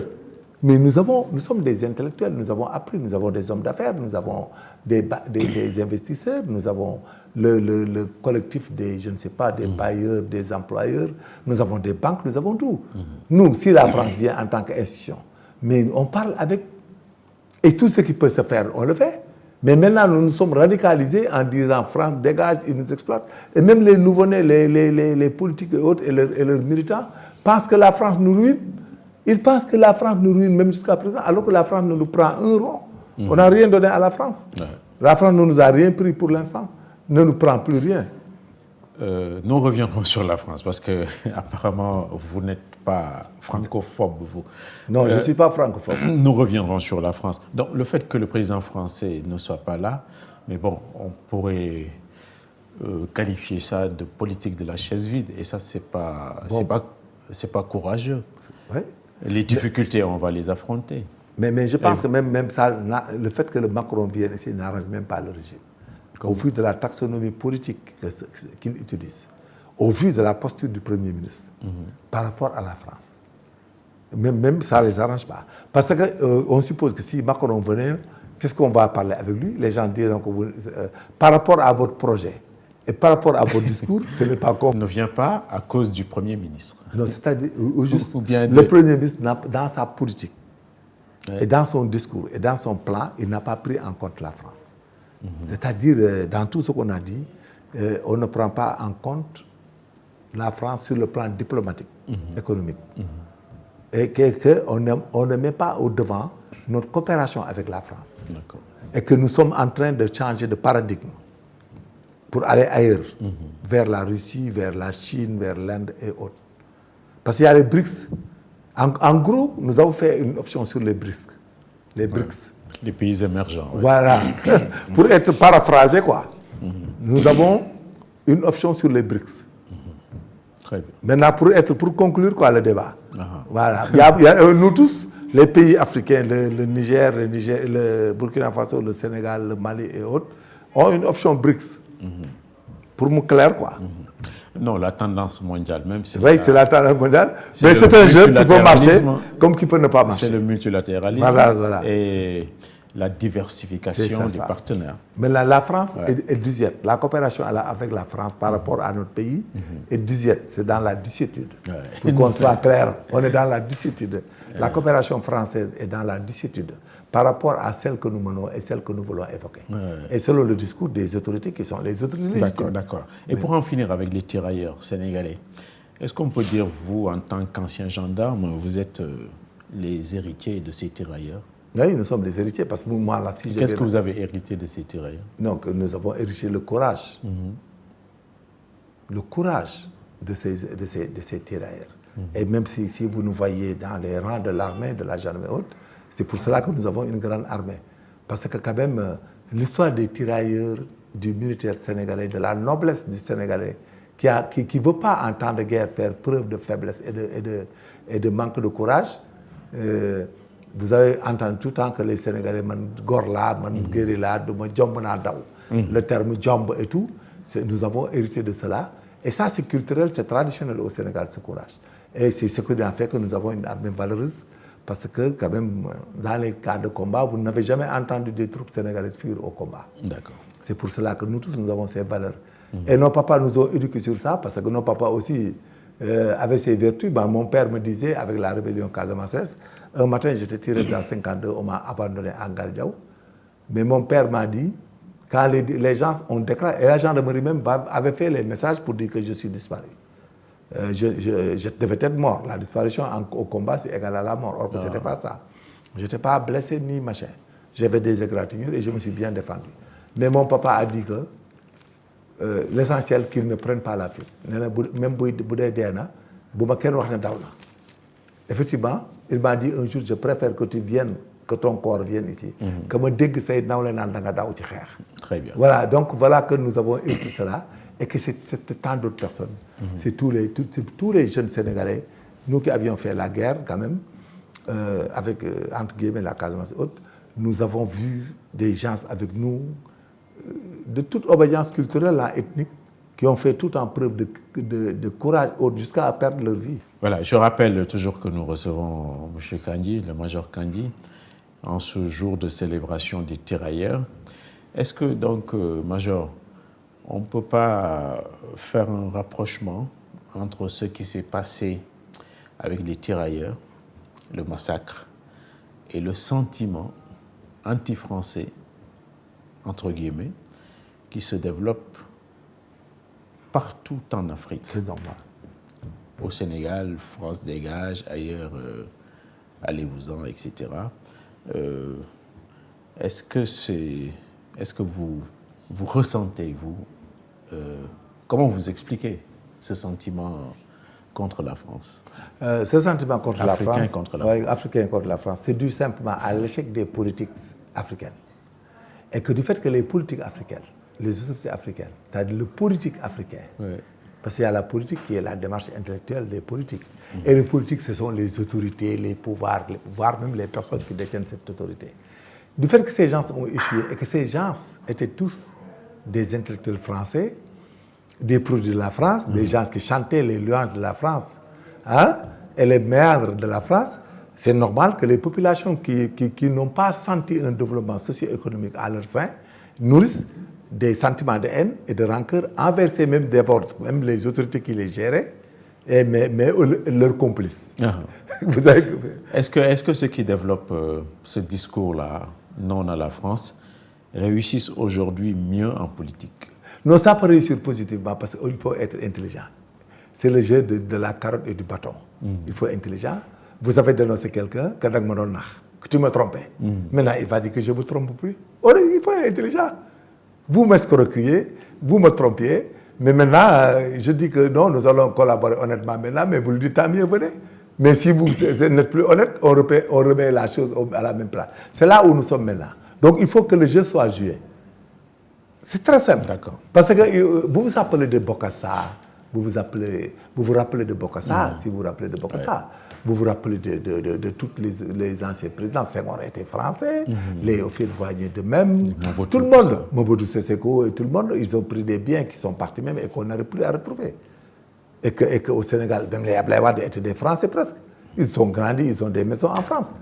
Mais nous sommes des intellectuels, nous avons appris, nous avons des hommes d'affaires, nous avons des investisseurs, nous avons le collectif des, je ne sais pas, des bailleurs, des employeurs, nous avons des banques, nous avons tout. Nous, si la France vient en tant qu'institution, mais on parle avec... Et tout ce qui peut se faire, on le fait. Mais maintenant, nous nous sommes radicalisés en disant France dégage, ils nous exploitent. Et même les nouveau-nés, les politiques et autres et leurs militants pensent que la France nous ruine. Ils pensent que la France nous ruine même jusqu'à présent, alors que la France ne nous prend un rond. On n'a rien donné à la France. La France ne nous a rien pris pour l'instant, ne nous prend plus rien. Nous reviendrons sur la France, parce que apparemment vous n'êtes pas francophobe, vous. Non, je ne suis pas francophobe. Nous reviendrons sur la France. Donc le fait que le président français ne soit pas là, mais bon, on pourrait qualifier ça de politique de la chaise vide, et ça c'est pas courageux. Ouais. Les difficultés, on va les affronter. Mais je pense que même ça, le fait que le Macron vienne ici n'arrange même pas le régime. Au vu de la taxonomie politique qu'il utilise, au vu de la posture du Premier ministre par rapport à la France, même ça ne les arrange pas. Parce qu'on suppose que si Macron venait, qu'est-ce qu'on va parler avec lui? Les gens diront que par rapport à votre projet et par rapport à votre discours, ce n'est pas comme... Ne vient pas à cause du Premier ministre. Non, c'est-à-dire, ou bien le Premier ministre, dans sa politique, et dans son discours, et dans son plan, il n'a pas pris en compte la France. C'est-à-dire, dans tout ce qu'on a dit, on ne prend pas en compte la France sur le plan diplomatique, économique. Et qu'on ne met pas au devant notre coopération avec la France. Et que nous sommes en train de changer de paradigme pour aller ailleurs, vers la Russie, vers la Chine, vers l'Inde et autres. Parce qu'il y a les BRICS. En gros, nous avons fait une option sur les BRICS. Les BRICS. Les pays émergents. Ouais. Voilà. Pour être paraphrasé, quoi. Nous avons une option sur les BRICS. Très bien. Maintenant, pour conclure quoi, le débat. Voilà. Il y a, nous tous, les pays africains, le Niger, le Burkina Faso, le Sénégal, le Mali et autres, ont une option BRICS. Pour me clair, quoi. Non, la tendance mondiale même. Oui, c'est la tendance mondiale. Mais c'est un jeu qui peut marcher comme qui peut ne pas marcher. C'est le multilatéralisme et la diversification des partenaires. Mais la France est disette. La coopération avec la France par rapport à notre pays est disette. C'est dans la dissitude. Pour qu'on soit clair, on est dans la dissitude. La coopération française est dans la dissitude par rapport à celle que nous menons et celle que nous voulons évoquer. Et selon le discours des autorités qui sont les autorités légitimes. D'accord. Et pour en finir avec les tirailleurs sénégalais, est-ce qu'on peut dire, vous, en tant qu'ancien gendarme, vous êtes les héritiers de ces tirailleurs? Oui, nous sommes les héritiers, parce que moi, là, si qu'est-ce que vous avez hérité de ces tirailleurs? Non, que nous avons hérité le courage. Le courage de ces tirailleurs. Et même si vous nous voyez dans les rangs de l'armée, de la gendarmerie haute, c'est pour cela que nous avons une grande armée. Parce que quand même, l'histoire des tirailleurs, du militaire sénégalais, de la noblesse du Sénégalais, qui ne veut pas en temps de guerre faire preuve de faiblesse et de manque de courage, vous avez entendu tout le temps que les Sénégalais, man gorla, man guérilla, le terme jomb et tout, nous avons hérité de cela. Et ça, c'est culturel, c'est traditionnel au Sénégal, ce courage. Et c'est ce qui a fait que nous avons une armée valeureuse, parce que quand même, dans les cas de combat, vous n'avez jamais entendu des troupes sénégalaises fuir au combat. D'accord. C'est pour cela que nous tous, nous avons ces valeurs. Et nos papas nous ont éduqués sur ça, parce que nos papas aussi avaient ces vertus. Ben, mon père me disait, avec la rébellion casamançaise, un matin, j'étais tiré dans 52, on m'a abandonné à Galdiaou. Mais mon père m'a dit, quand les gens ont déclaré, et la gendarmerie même avait fait les messages pour dire que je suis disparu. Je devais être mort. La disparition au combat, c'est égal à la mort. Or, ce n'était pas ça. Je n'étais pas blessé ni machin. J'avais des égratignures et je me suis bien défendu. Mais mon papa a dit que l'essentiel, qu'ils ne prennent pas la fuite. Même effectivement, il m'a dit un jour, je préfère que tu viennes, que ton corps vienne ici, que me dégg say nawle nan da nga daw ci xeex. Très bien. Voilà, donc voilà que nous avons écrit cela et que c'est tant d'autres personnes. C'est tous les jeunes Sénégalais, nous qui avions fait la guerre quand même, avec, entre guillemets, la Casamance haute, nous avons vu des gens avec nous, de toute obédience culturelle et ethnique, qui ont fait tout en preuve de courage jusqu'à perdre leur vie. Voilà, je rappelle toujours que nous recevons M. Kandji, le major Kandji, en ce jour de célébration des tirailleurs. Est-ce que donc, major, on ne peut pas faire un rapprochement entre ce qui s'est passé avec les tirailleurs, le massacre, et le sentiment anti-français, entre guillemets, qui se développe partout en Afrique? C'est normal. Au Sénégal, France dégage, ailleurs, allez-vous-en, etc. Est-ce que vous ressentez, comment vous expliquez ce sentiment contre la France? Ce sentiment contre la France, africain contre la France, c'est dû simplement à l'échec des politiques africaines. Et que du fait que les politiques africaines, les autorités africaines, c'est-à-dire le politique africain, parce qu'il y a la politique qui est la démarche intellectuelle des politiques. Et les politiques, ce sont les autorités, les pouvoirs, même les personnes qui détiennent cette autorité. Du fait que ces gens ont échoué et que ces gens étaient tous des intellectuels français, des produits de la France, des gens qui chantaient les louanges de la France, et les méandres de la France, c'est normal que les populations qui n'ont pas senti un développement socio-économique à leur sein nourrissent des sentiments de haine et de rancœur envers ces mêmes débords, même les autorités qui les géraient, mais leurs complices. Vous avez... Est-ce que ceux qui développent ce discours-là, non à la France, réussissent aujourd'hui mieux en politique? Non, ça peut réussir positivement parce qu'il faut être intelligent. C'est le jeu de la carotte et du bâton. Il faut être intelligent. Vous avez dénoncé quelqu'un, que tu me trompais. Maintenant, il va dire que je ne me trompe plus. Il faut être intelligent. Vous m'escroquiez, vous me trompiez, mais maintenant, je dis que non, nous allons collaborer honnêtement maintenant, mais vous le dites, tant mieux, venez. Mais si vous n'êtes plus honnête, on remet la chose à la même place. C'est là où nous sommes maintenant. Donc, il faut que le jeu soit joué. C'est très simple. D'accord. Parce que vous vous appelez de Bokassa, vous vous rappelez de Bokassa, si vous vous rappelez de Bokassa. Vous vous rappelez de tous les anciens présidents. Senghor était français, les Houphouët-Boigny de même. Tout le monde, Mobutu Sese Seko et tout le monde, ils ont pris des biens qui sont partis même et qu'on n'arrive plus à retrouver. Et qu'au Sénégal, même les Abdoulaye Wade étaient des Français presque. Ils sont grandis, ils ont des maisons en France.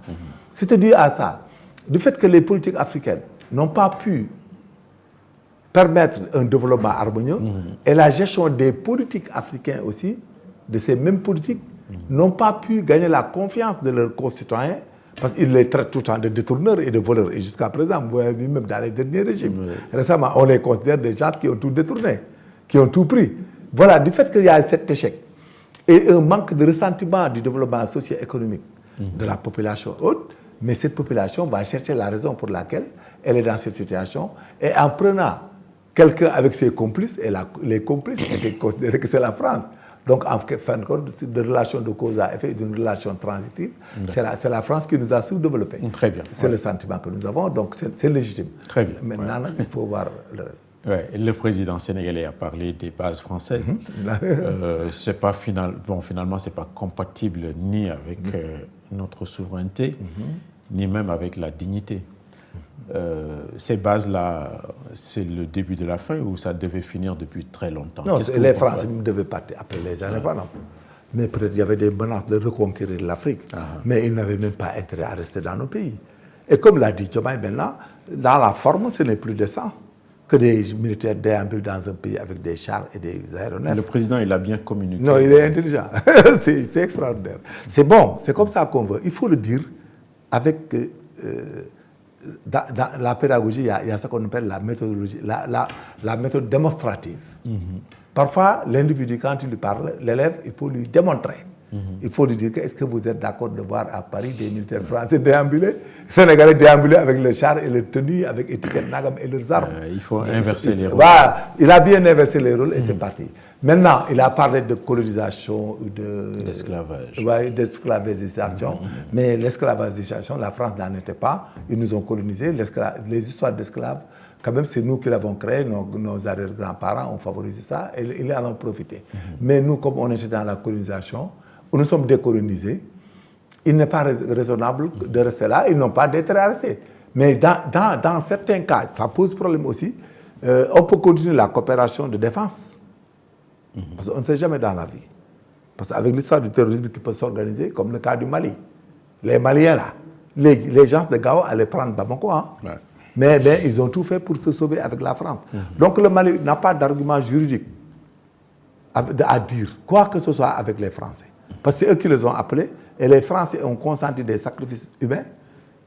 C'était dû à ça. Du fait que les politiques africaines n'ont pas pu permettre un développement harmonieux et la gestion des politiques africains aussi, de ces mêmes politiques, n'ont pas pu gagner la confiance de leurs concitoyens parce qu'ils les traitent tout le temps de détourneurs et de voleurs. Et jusqu'à présent, vous avez vu même dans les derniers régimes, récemment, on les considère des gens qui ont tout détourné, qui ont tout pris. Voilà, du fait qu'il y a cet échec et un manque de ressentiment du développement socio-économique de la population haute, mais cette population va chercher la raison pour laquelle elle est dans cette situation et en prenant quelqu'un avec ses complices, et les complices étaient considérés que c'est la France. Donc, en fin de compte, de relation de cause à effet, d'une relation transitive, c'est la France qui nous a sous-développé. Très bien. C'est le sentiment que nous avons, donc c'est légitime. Très bien. Maintenant, il faut voir le reste. Le président sénégalais a parlé des bases françaises. C'est pas finalement, c'est pas compatible ni avec notre souveraineté, ni même avec la dignité. Ces bases-là, c'est le début de la fin ou ça devait finir depuis très longtemps? Non, les Français devaient partir après les indépendances. Mais peut-être il y avait des menaces de reconquérir l'Afrique. Mais ils n'avaient même pas intérêt à rester dans nos pays. Et comme l'a dit Diomaye maintenant, dans la forme, ce n'est plus décent que des militaires déambulent dans un pays avec des chars et des aéronefs. Le président, il a bien communiqué. Non, il est intelligent. C'est extraordinaire. C'est bon, c'est comme ça qu'on veut. Il faut le dire avec... dans la pédagogie, il y a ce qu'on appelle la méthodologie, la méthode démonstrative. Parfois, l'individu, quand il lui parle, l'élève, il faut lui démontrer. Il faut lui dire est-ce que vous êtes d'accord de voir à Paris des militaires français déambuler, sénégalais déambuler avec le char et les tenues, avec étiquette Nagam et leurs armes. Il faut inverser les rôles. Voilà, il a bien inversé les rôles et c'est parti. Maintenant, il a parlé de colonisation, d'esclavage. D'esclavagisation. Mais l'esclavagisation, la France n'en était pas. Ils nous ont colonisés. Les histoires d'esclaves, quand même, c'est nous qui l'avons créé. Nos arrière-grands-parents ont favorisé ça et ils en ont profité. Mais nous, comme on était dans la colonisation, nous sommes décolonisés. Il n'est pas raisonnable de rester là. Ils n'ont pas d'intérêt à rester. Mais dans certains cas, ça pose problème aussi. On peut continuer la coopération de défense. Parce qu'on ne sait jamais dans la vie. Parce qu'avec l'histoire du terrorisme qui peut s'organiser, comme le cas du Mali, les Maliens là, les gens de Gao allaient prendre Bamako, hein. Ouais. Mais ils ont tout fait pour se sauver avec la France. Donc le Mali n'a pas d'argument juridique à dire quoi que ce soit avec les Français. Parce que c'est eux qui les ont appelés et les Français ont consenti des sacrifices humains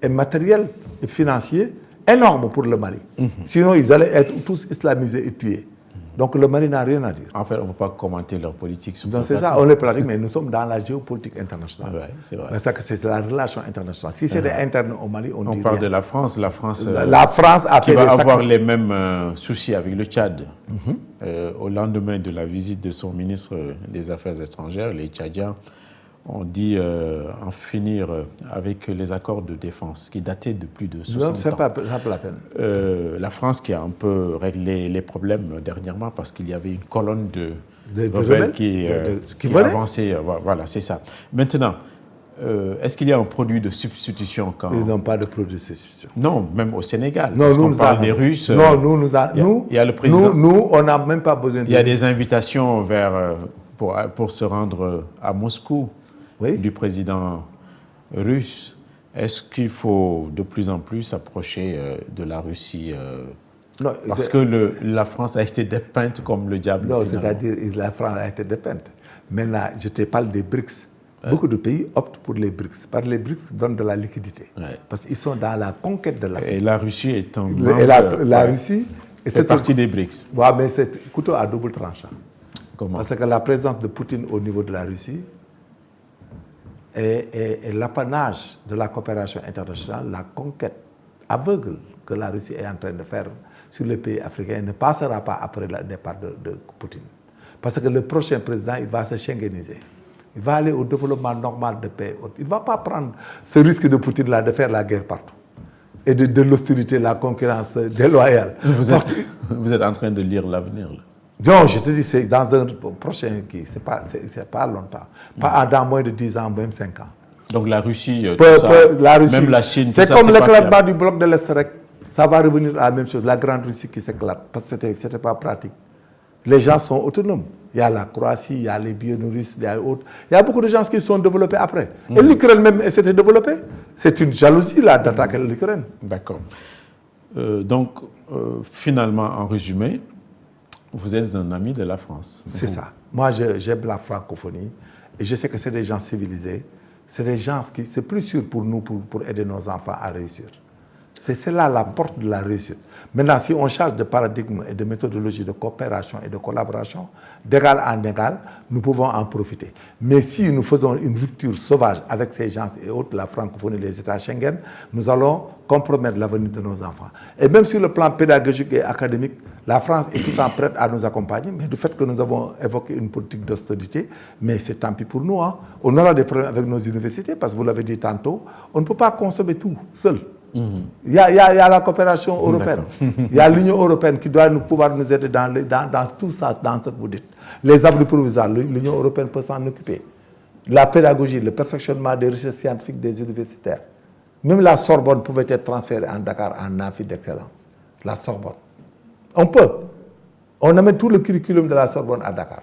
et matériels et financiers énormes pour le Mali. Sinon, ils allaient être tous islamisés et tués. Donc le Mali n'a rien à dire. En fait, on ne peut pas commenter leur politique sur Donc ce c'est ça, plateau. on les pratique, mais nous sommes dans la géopolitique internationale. Ouais, c'est vrai. C'est ça que c'est la relation internationale. Si c'était interne au Mali, on On dit parle rien. de la France. La France, La France a qui fait des va avoir sacrifices. les mêmes soucis avec le Tchad. Au lendemain de la visite de son ministre des Affaires étrangères, les Tchadiens ont dit en finir avec les accords de défense qui dataient de plus de 60 Non, c'est ans. pas la peine. La France qui a un peu réglé les problèmes dernièrement parce qu'il y avait une colonne de Des rebelles rebelles qui venaient. avançait. Voilà, c'est ça. Maintenant, est-ce qu'il y a un produit de substitution quand... Ils n'ont pas de produit de substitution. Non, même au Sénégal. Non, parce nous, qu'on nous parle avons- des Russes. Non, nous, il y a le président. nous, on n'a même pas besoin de... Il y a des invitations pour se rendre à Moscou Oui. du président russe. Est-ce qu'il faut de plus en plus s'approcher de la Russie Non, parce que la France a été dépeinte comme le diable. Non, finalement. c'est-à-dire la France a été dépeinte. Maintenant, je te parle des BRICS. Beaucoup de pays optent pour les BRICS. Parce que les BRICS donnent de la liquidité. Ouais. Parce qu'ils sont dans la conquête de l'Afrique. Et la Russie est un Et membre, la ouais, Russie... fait partie des BRICS. Ouais, mais c'est couteau à double tranchant. Comment? Parce que la présence de Poutine au niveau de la Russie est l'apanage de la coopération internationale, la conquête aveugle que la Russie est en train de faire sur les pays africains ne passera pas après le départ de Poutine. Parce que le prochain président, il va se schengeniser. Il va aller au développement normal de paix. Il ne va pas prendre ce risque de Poutine-là de faire la guerre partout. Et de l'hostilité, la concurrence déloyale. Vous êtes en train de lire l'avenir, là. Non, je te dis, c'est dans un prochain qui, c'est pas longtemps. Pas dans moins de 10 ans, même 5 ans. Donc la Russie, tout ça, la Russie, même la Chine, c'est tout ça, comme pas l'éclatement fiable. du bloc de l'Est, ça va revenir à la même chose. La grande Russie qui s'éclate, parce que c'était pas pratique. Les gens sont autonomes. Il y a la Croatie, il y a les Biélorusses, il y a autres. Il y a beaucoup de gens qui sont développés après. Et l'Ukraine même s'était développée. C'est une jalousie là d'attaquer l'Ukraine. D'accord. Donc, finalement, en résumé, vous êtes un ami de la France. C'est ça. Moi, j'aime la francophonie et je sais que c'est des gens civilisés. C'est des gens qui, c'est plus sûr pour nous, pour aider nos enfants à réussir. C'est là la porte de la réussite. Maintenant, si on change de paradigme et de méthodologie de coopération et de collaboration, d'égal en égal, nous pouvons en profiter. Mais si nous faisons une rupture sauvage avec ces gens et autres, la francophonie, les États Schengen, nous allons compromettre l'avenir de nos enfants. Et même sur le plan pédagogique et académique, la France est tout le temps prête à nous accompagner, mais du fait que nous avons évoqué une politique d'austérité, mais c'est tant pis pour nous, hein. On aura des problèmes avec nos universités, parce que vous l'avez dit tantôt, on ne peut pas consommer tout seul. Il y a la coopération européenne. Il y a l'Union européenne qui doit pouvoir nous aider dans tout ça, dans ce que vous dites. Les abris provisoires, l'Union européenne peut s'en occuper. La pédagogie, le perfectionnement des recherches scientifiques des universitaires. Même la Sorbonne pouvait être transférée en Dakar en amphi d'excellence. La Sorbonne. On peut. On amène tout le curriculum de la Sorbonne à Dakar.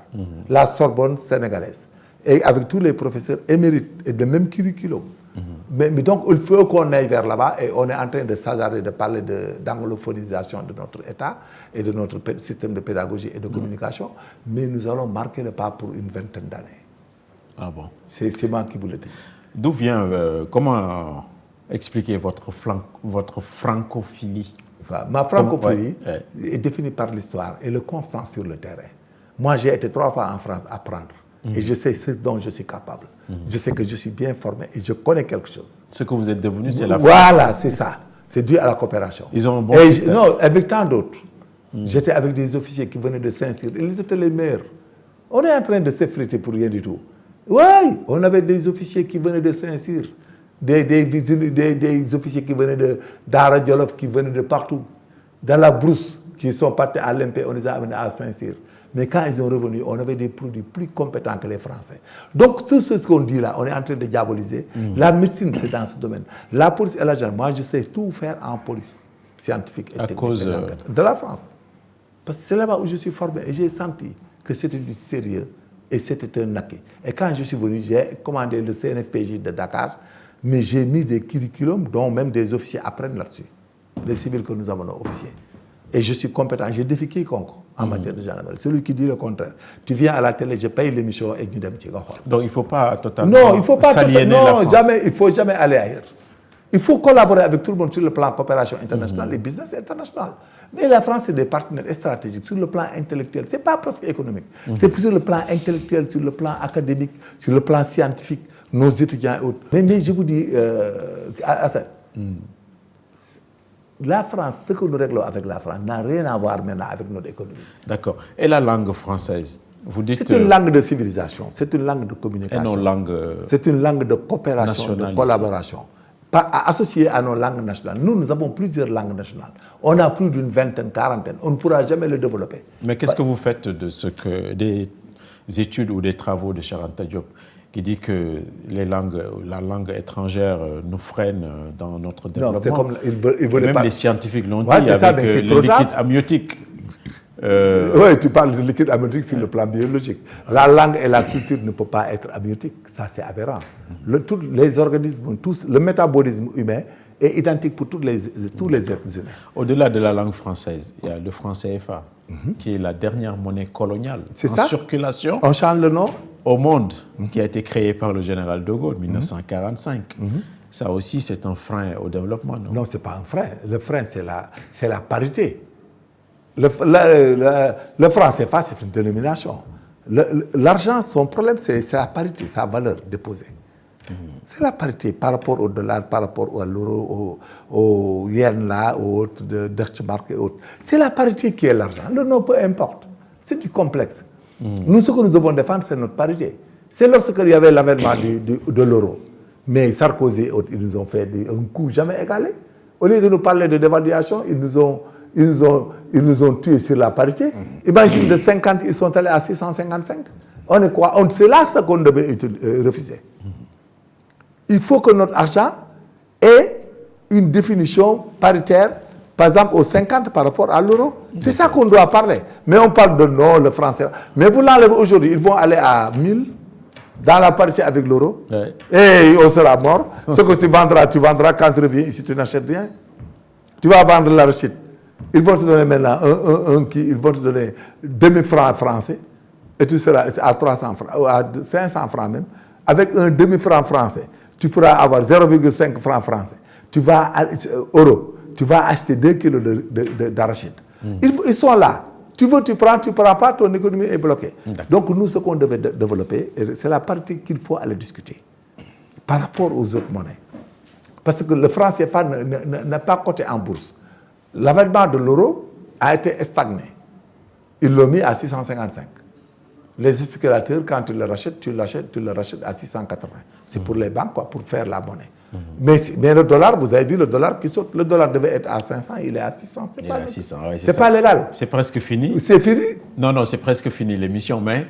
La Sorbonne sénégalaise. Et avec tous les professeurs émérites et de même curriculum. Mais donc, il faut qu'on aille vers là-bas et on est en train de s'hasarder de parler d'anglophonisation de notre État et de notre système de pédagogie et de communication, mais nous allons marquer le pas pour une vingtaine d'années. Ah bon. C'est moi qui vous le dis. D'où vient, comment expliquer votre francophilie? Ma francophonie Ouais. est définie par l'histoire et le constant sur le terrain. Moi, j'ai été 3 fois en France apprendre. Et je sais ce dont je suis capable. Je sais que je suis bien formé et je connais quelque chose. Ce que vous êtes devenu, c'est la France. Voilà, c'est ça. C'est dû à la coopération. Ils ont un bon et système. Non, avec tant d'autres. J'étais avec des officiers qui venaient de Saint-Cyr. Ils étaient les meilleurs. On est en train de s'effriter pour rien du tout. Oui, on avait des officiers qui venaient de Saint-Cyr. Des officiers qui venaient de Dara Djolof, qui venaient de partout. Dans la brousse, qui sont partis à l'MP, on les a amenés à Saint-Cyr. Mais quand ils sont revenus, on avait des produits plus compétents que les Français. Donc, tout ce qu'on dit là, on est en train de diaboliser. La médecine, c'est dans ce domaine. La police et la gendarmerie, moi, je sais tout faire en police scientifique et à technique. cause De la France. Parce que c'est là-bas où je suis formé et j'ai senti que c'était du sérieux Et c'était un acquis. Et quand je suis venu, j'ai commandé le CNFPJ de Dakar, mais j'ai mis des curriculums dont même des officiers apprennent là-dessus. Les civils que nous avons nos officiers. Et je suis compétent, je défie quiconque en matière de gendarmerie. Celui qui dit le contraire. Tu viens à la télé, je paye l'émission et nous sommes. Donc il ne faut pas totalement non, il faut pas s'aliéner la France. Jamais, il ne faut jamais aller ailleurs. Il faut collaborer avec tout le monde sur le plan coopération internationale et business international. Mais la France, c'est des partenaires stratégiques sur le plan intellectuel. Ce n'est pas presque économique. C'est sur le plan intellectuel, sur le plan académique, sur le plan scientifique, nos étudiants et autres. Mais je vous dis, Hassan, la France, ce que nous réglons avec la France n'a rien à voir maintenant avec notre économie. D'accord. Et la langue française, vous dites... C'est une langue de civilisation, c'est une langue de communication. Et non langue... c'est une langue de coopération, de collaboration. Pas associée à nos langues nationales. Nous avons plusieurs langues nationales. On a plus d'une vingtaine, quarantaine. On ne pourra jamais le développer. Mais qu'est-ce que vous faites de ce que des études ou des travaux de Cheikh Anta Diop qui dit que la langue étrangère nous freine dans notre développement? Non, c'est comme même pas... les scientifiques l'ont dit avec le liquide amniotique. Oui, tu parles de liquide amniotique sur le plan biologique. La langue et la culture ne peuvent pas être amniotiques. Ça, c'est aberrant. Tous les organismes, le métabolisme humain est identique pour tous les êtres humains. Au-delà de la langue française, il y a le franc CFA, qui est la dernière monnaie coloniale en circulation. On change le nom au monde, qui a été créé par le général de Gaulle en 1945. Ça aussi, c'est un frein au développement, non? Non, ce n'est pas un frein. Le frein, c'est la parité. Le franc CFA, c'est une dénomination. L'argent, son problème, c'est la parité, sa valeur déposée. C'est la parité par rapport au dollar, par rapport à l'euro, au yen, là, aux autres, de Deutschmark et autres. C'est la parité qui est l'argent. Le nom, peu importe. C'est du complexe. Nous, ce que nous devons défendre, c'est notre parité. C'est lorsqu'il y avait l'avènement de l'euro. Mais Sarkozy et autres, ils nous ont fait un coup jamais égalé. Au lieu de nous parler de dévaluation, ils nous ont tués sur la parité. Imagine, de 50, ils sont allés à 655. On est quoi? C'est là ce qu'on devait refuser. Il faut que notre argent ait une définition paritaire, par exemple, aux 50 par rapport à l'euro. C'est ça qu'on doit parler. Mais on parle de non, le français. Mais vous l'enlevez aujourd'hui, ils vont aller à 1000 dans la parité avec l'euro. Ouais. Et on sera mort. Ce que tu vendras quand tu reviens ici, tu n'achètes rien. Tu vas vendre l'arachide. Ils vont te donner maintenant ils vont te donner demi-franc français et tu seras à 300 francs, à 500 francs même. Avec un demi-franc français, tu pourras avoir 0,5 francs français. Tu vas acheter 2 kilos d'arachide. Ils sont là. Tu veux, tu prends pas, ton économie est bloquée. Donc nous, ce qu'on devait développer, c'est la partie qu'il faut aller discuter par rapport aux autres monnaies. Parce que le franc CFA n'a pas coté en bourse. L'avènement de l'euro a été stagné. Ils l'ont mis à 655. Les spéculateurs, quand tu le rachètes à 680. C'est pour les banques, quoi, pour faire la monnaie. Mais le dollar, vous avez vu le dollar qui saute. Le dollar devait être à 500, il est à 600. C'est pas légal. C'est presque fini. C'est fini? Non, c'est presque fini l'émission, mais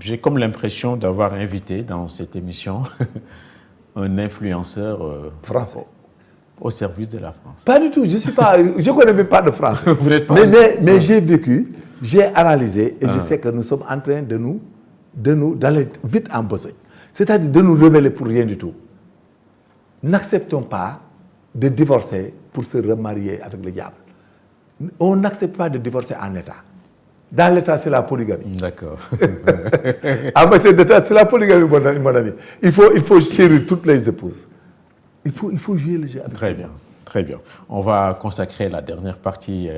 j'ai comme l'impression d'avoir invité dans cette émission un influenceur français au service de la France. Pas du tout, je ne connais même pas de France. Vous n'êtes pas mais j'ai vécu, j'ai analysé et je sais que nous sommes en train d'aller vite en besogne. C'est-à-dire de nous rebeller pour rien du tout. N'acceptons pas de divorcer pour se remarier avec le diable. On n'accepte pas de divorcer en État. Dans l'État, c'est la polygamie. D'accord. En matière d'État, c'est la polygamie, mon ami. Il faut chérir toutes les épouses. Il faut jouer le jeu avec Très bien, très bien. On va consacrer la dernière partie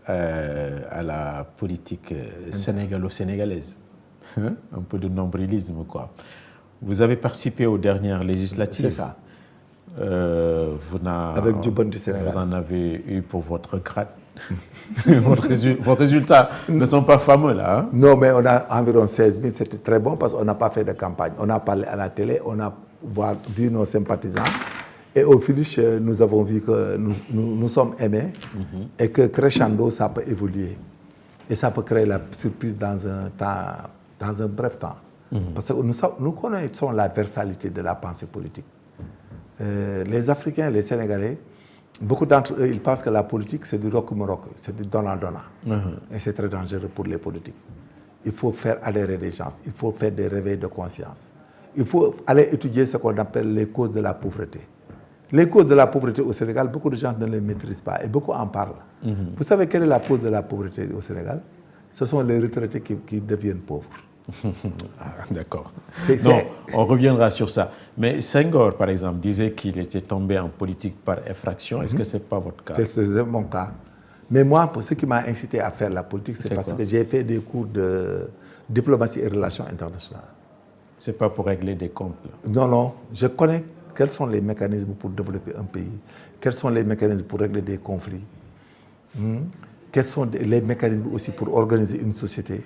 à la politique sénégalo-sénégalaise. Un peu de nombrilisme, quoi. Vous avez participé aux dernières législatives. C'est ça. Avec du bon du Sénégal. Vous en avez eu pour votre grade. Vos résultats ne sont pas fameux, là. Hein? Non, mais on a environ 16 000. C'était très bon parce qu'on n'a pas fait de campagne. On a parlé à la télé, on a vu nos sympathisants. Et au finish, nous avons vu que nous sommes aimés et que crescendo, ça peut évoluer. Et ça peut créer la surprise dans un bref temps. Parce que nous connaissons la versalité de la pensée politique. Les Africains, les Sénégalais, beaucoup d'entre eux, ils pensent que la politique, c'est du rock-moroc, c'est du donnant-donnant. Et c'est très dangereux pour les politiques. il faut faire adhérer des gens, il faut faire des réveils de conscience. Il faut aller étudier ce qu'on appelle les causes de la pauvreté. Les causes de la pauvreté au Sénégal, beaucoup de gens ne les maîtrisent pas et beaucoup en parlent. Vous savez quelle est la cause de la pauvreté au Sénégal? Ce sont les retraités qui deviennent pauvres. Ah, d'accord. Non, on reviendra sur ça. Mais Senghor, par exemple, disait qu'il était tombé en politique par effraction. Est-ce que ce n'est pas votre cas? C'est mon cas. Mais moi, pour ce qui m'a incité à faire la politique, c'est parce que j'ai fait des cours de diplomatie et relations internationales. Ce n'est pas pour régler des comptes, là. Non, non. Je connais quels sont les mécanismes pour développer un pays, quels sont les mécanismes pour régler des conflits, quels sont les mécanismes aussi pour organiser une société,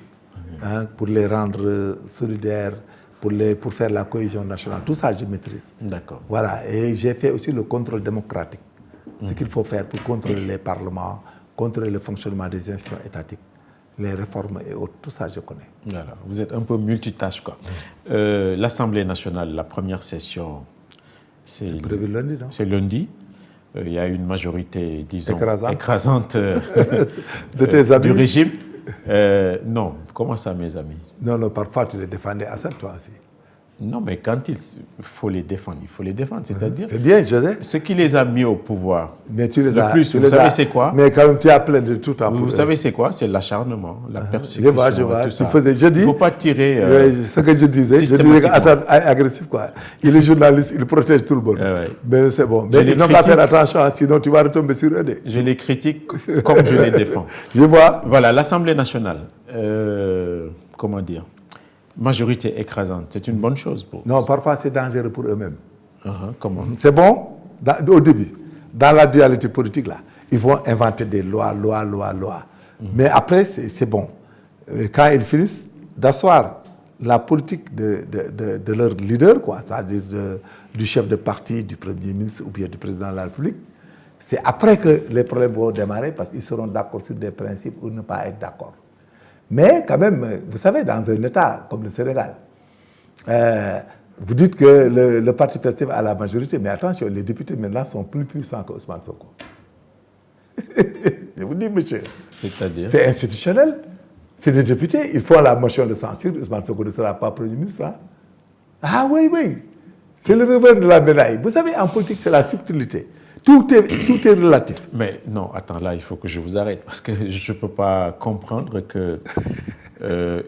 pour les rendre solidaires, pour faire la cohésion nationale. Tout ça, je maîtrise. D'accord. Voilà. Et j'ai fait aussi le contrôle démocratique. Ce qu'il faut faire pour contrôler les parlements, contrôler le fonctionnement des institutions étatiques, les réformes et autres. Tout ça, je connais. Voilà. Vous êtes un peu multitâche, quoi. L'Assemblée nationale, la première session, c'est prévu lundi, non? C'est lundi. Il y a une majorité, disons, écrasante de tes amis du régime. Non, comment ça, mes amis? Non, non, parfois tu les défendais à ça, toi aussi. Non, mais quand il faut les défendre, il faut les défendre. C'est-à-dire, c'est bien, je sais. Ce qui les a mis au pouvoir, mais tu les le plus, vous savez c'est quoi? Mais quand même, tu as plein de tout à Vous savez c'est quoi? C'est l'acharnement, la persécution, je vois. tout ça. Je dis, il ne faut pas tirer... ce que je disais qu'Assad est agressif, quoi. Il est journaliste, il protège tout le monde. Mais c'est bon. Mais ils n'ont pas faire attention, sinon tu vas retomber sur eux. Je les critique comme je les défends. Je vois. Voilà, l'Assemblée nationale, comment dire, majorité écrasante, c'est une bonne chose pour... Non, parfois c'est dangereux pour eux-mêmes. Comment? C'est bon au début. Dans la dualité politique, là, ils vont inventer des lois. Mais après, c'est bon. Quand ils finissent d'asseoir la politique de leur leader, quoi, c'est-à-dire du chef de parti, du Premier ministre ou bien du président de la République, c'est après que les problèmes vont démarrer parce qu'ils seront d'accord sur des principes ou ne pas être d'accord. Mais quand même, vous savez, dans un État comme le Sénégal, vous dites que le parti PASTEF a la majorité, mais attention, les députés maintenant sont plus puissants que Ousmane Sonko. Je vous dis, monsieur. C'est-à-dire? C'est institutionnel. C'est des députés, ils font la motion de censure, Ousmane Sonko ne sera pas Premier ministre. Hein? Ah oui. C'est le revers de la médaille. Vous savez, en politique, c'est la subtilité. Tout est relatif. Mais non, attends, là, il faut que je vous arrête parce que je ne peux pas comprendre que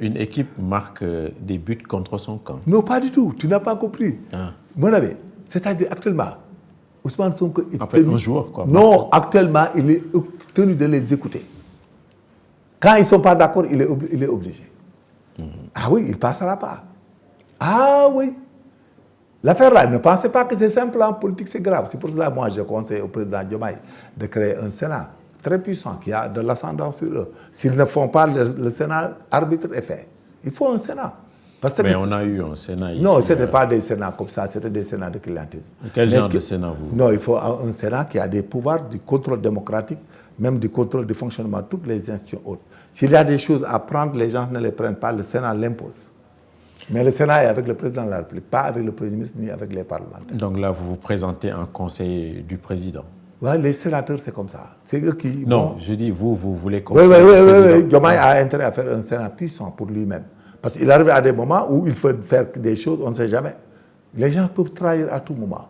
une équipe marque des buts contre son camp. Non, pas du tout. Tu n'as pas compris. Mon ami, c'est-à-dire actuellement, Ousmane Sonko est tenu... un joueur, quoi. Non, actuellement, il est tenu de les écouter. Quand ils ne sont pas d'accord, il est obligé. Ah oui, il ne passera pas. Ah oui. L'affaire là, ne pensez pas que c'est simple en politique, c'est grave. C'est pour cela que moi, je conseille au président Diomaye de créer un Sénat très puissant, qui a de l'ascendant sur eux. S'ils ne font pas le Sénat, arbitre est fait. Il faut un Sénat. Mais on a eu un Sénat ici. Non, ce n'était pas des Sénats comme ça, c'était des Sénats de clientélisme. Quel genre de Sénat vous? Non, il faut un Sénat qui a des pouvoirs du contrôle démocratique, même du contrôle du fonctionnement de toutes les institutions autres. S'il y a des choses à prendre, les gens ne les prennent pas, le Sénat l'impose. Mais le Sénat est avec le président de la République, pas avec le Premier ministre ni avec les parlementaires. Donc là, vous vous présentez en conseil du président? Oui, les sénateurs, c'est comme ça. C'est eux qui... Non, je dis, vous voulez conseiller le président? Oui. Diomaye a intérêt à faire un Sénat puissant pour lui-même. Parce qu'il arrive à des moments où il faut faire des choses, on ne sait jamais. Les gens peuvent trahir à tout moment.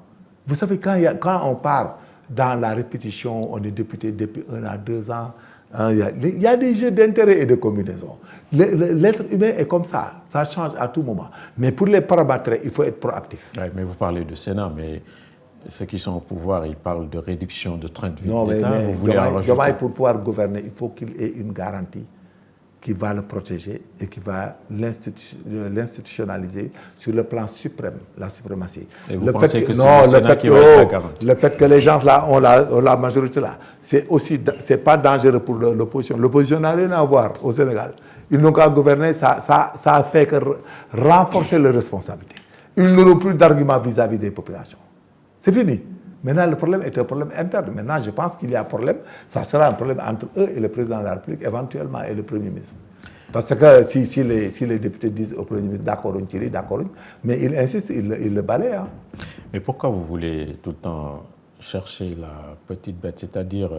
Vous savez, quand on part dans la répétition, on est député depuis 1 à 2 ans, il y a des jeux d'intérêt et de combinaison. L'être humain est comme ça change à tout moment. Mais pour les parabattre, il faut être proactif. Oui, mais vous parlez de Sénat, mais ceux qui sont au pouvoir, ils parlent de réduction de train de vie de l'État. Vous voulez en rajouter? Pour pouvoir gouverner, il faut qu'il ait une garantie qui va le protéger et qui va l'institutionnaliser sur le plan suprême, la suprématie. Et vous pensez que c'est le Sénat qui va être la garantie? Le fait que les gens là ont la majorité là, c'est pas dangereux pour l'opposition. L'opposition n'a rien à voir au Sénégal. Ils n'ont qu'à gouverner, ça a fait que renforcer leurs responsabilités. Ils n'auront plus d'arguments vis-à-vis des populations. C'est fini. Maintenant, le problème est un problème interne. Maintenant, je pense qu'il y a un problème. Ça sera un problème entre eux et le président de la République, éventuellement, et le Premier ministre. Parce que si les députés disent au Premier ministre d'accord, on tire, d'accord, mais il insiste, il le balaye. Hein. Mais pourquoi vous voulez tout le temps chercher la petite bête? C'est-à-dire,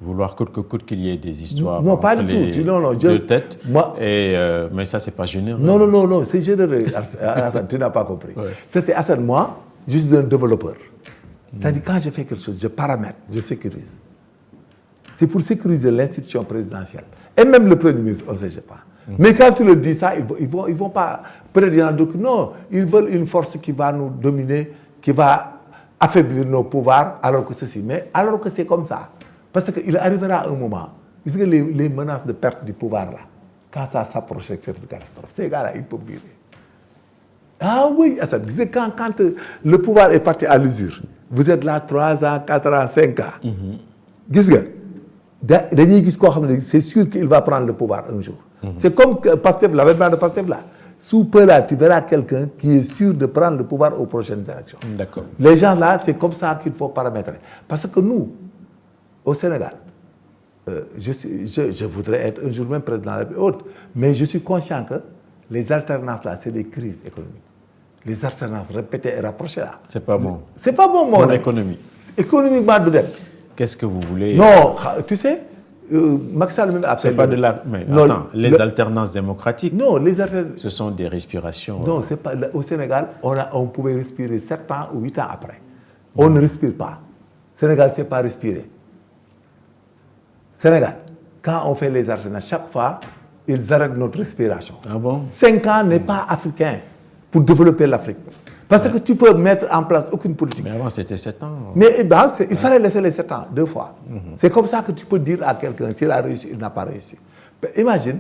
vouloir coûte que coûte qu'il y ait des histoires Non, pas entre du les tout. Non, deux têtes. Moi, Mais ça, c'est pas généreux. non, c'est généreux, Hassan, tu n'as pas compris. Ouais. C'était Hassan, moi, je suis un développeur. C'est-à-dire, quand je fais quelque chose, je paramètre, je sécurise. C'est pour sécuriser l'institution présidentielle. Et même le Premier ministre, on ne sait pas. Mais quand tu leur dis ça, ils vont pas... Peut-être il y en a d'autres, non, ils veulent une force qui va nous dominer, qui va affaiblir nos pouvoirs, alors que ceci. Mais alors que c'est comme ça. Parce qu'il arrivera un moment, puisque les menaces de perte du pouvoir, là, quand ça s'approche avec cette catastrophe, ces gars-là, ils peuvent virer. Ah oui, Assad, quand le pouvoir est parti à l'usure, vous êtes là 3 ans, 4 ans, 5 ans. C'est sûr qu'il va prendre le pouvoir un jour. C'est comme Pastef, l'avènement de Pastef là. Sous peu là, tu verras quelqu'un qui est sûr de prendre le pouvoir aux prochaines élections. D'accord. Les gens là, c'est comme ça qu'il faut paramétrer. Parce que nous, au Sénégal, je voudrais être un jour même président de la République, mais je suis conscient que les alternances là, c'est des crises économiques. Les alternances répétées et rapprochées là. C'est pas bon. C'est pas bon, mon Pour l'économie. Économiquement, de même. Qu'est-ce que vous voulez? Non, tu sais, Macky Sall même appelle. C'est pas de la. Mais non, attends, les alternances démocratiques. Non, les alternances. Ce sont des respirations. Non, c'est pas. Au Sénégal, on pouvait respirer 7 ans ou 8 ans après. On ne respire pas. Sénégal, c'est pas respirer. Sénégal, quand on fait les alternances, chaque fois, ils arrêtent notre respiration. Ah bon? 5 ans n'est pas africain pour développer l'Afrique. Parce que tu peux mettre en place aucune politique. Mais avant, c'était 7 ans. Mais il fallait laisser les 7 ans, 2 fois. C'est comme ça que tu peux dire à quelqu'un s'il a réussi, il n'a pas réussi. Mais imagine,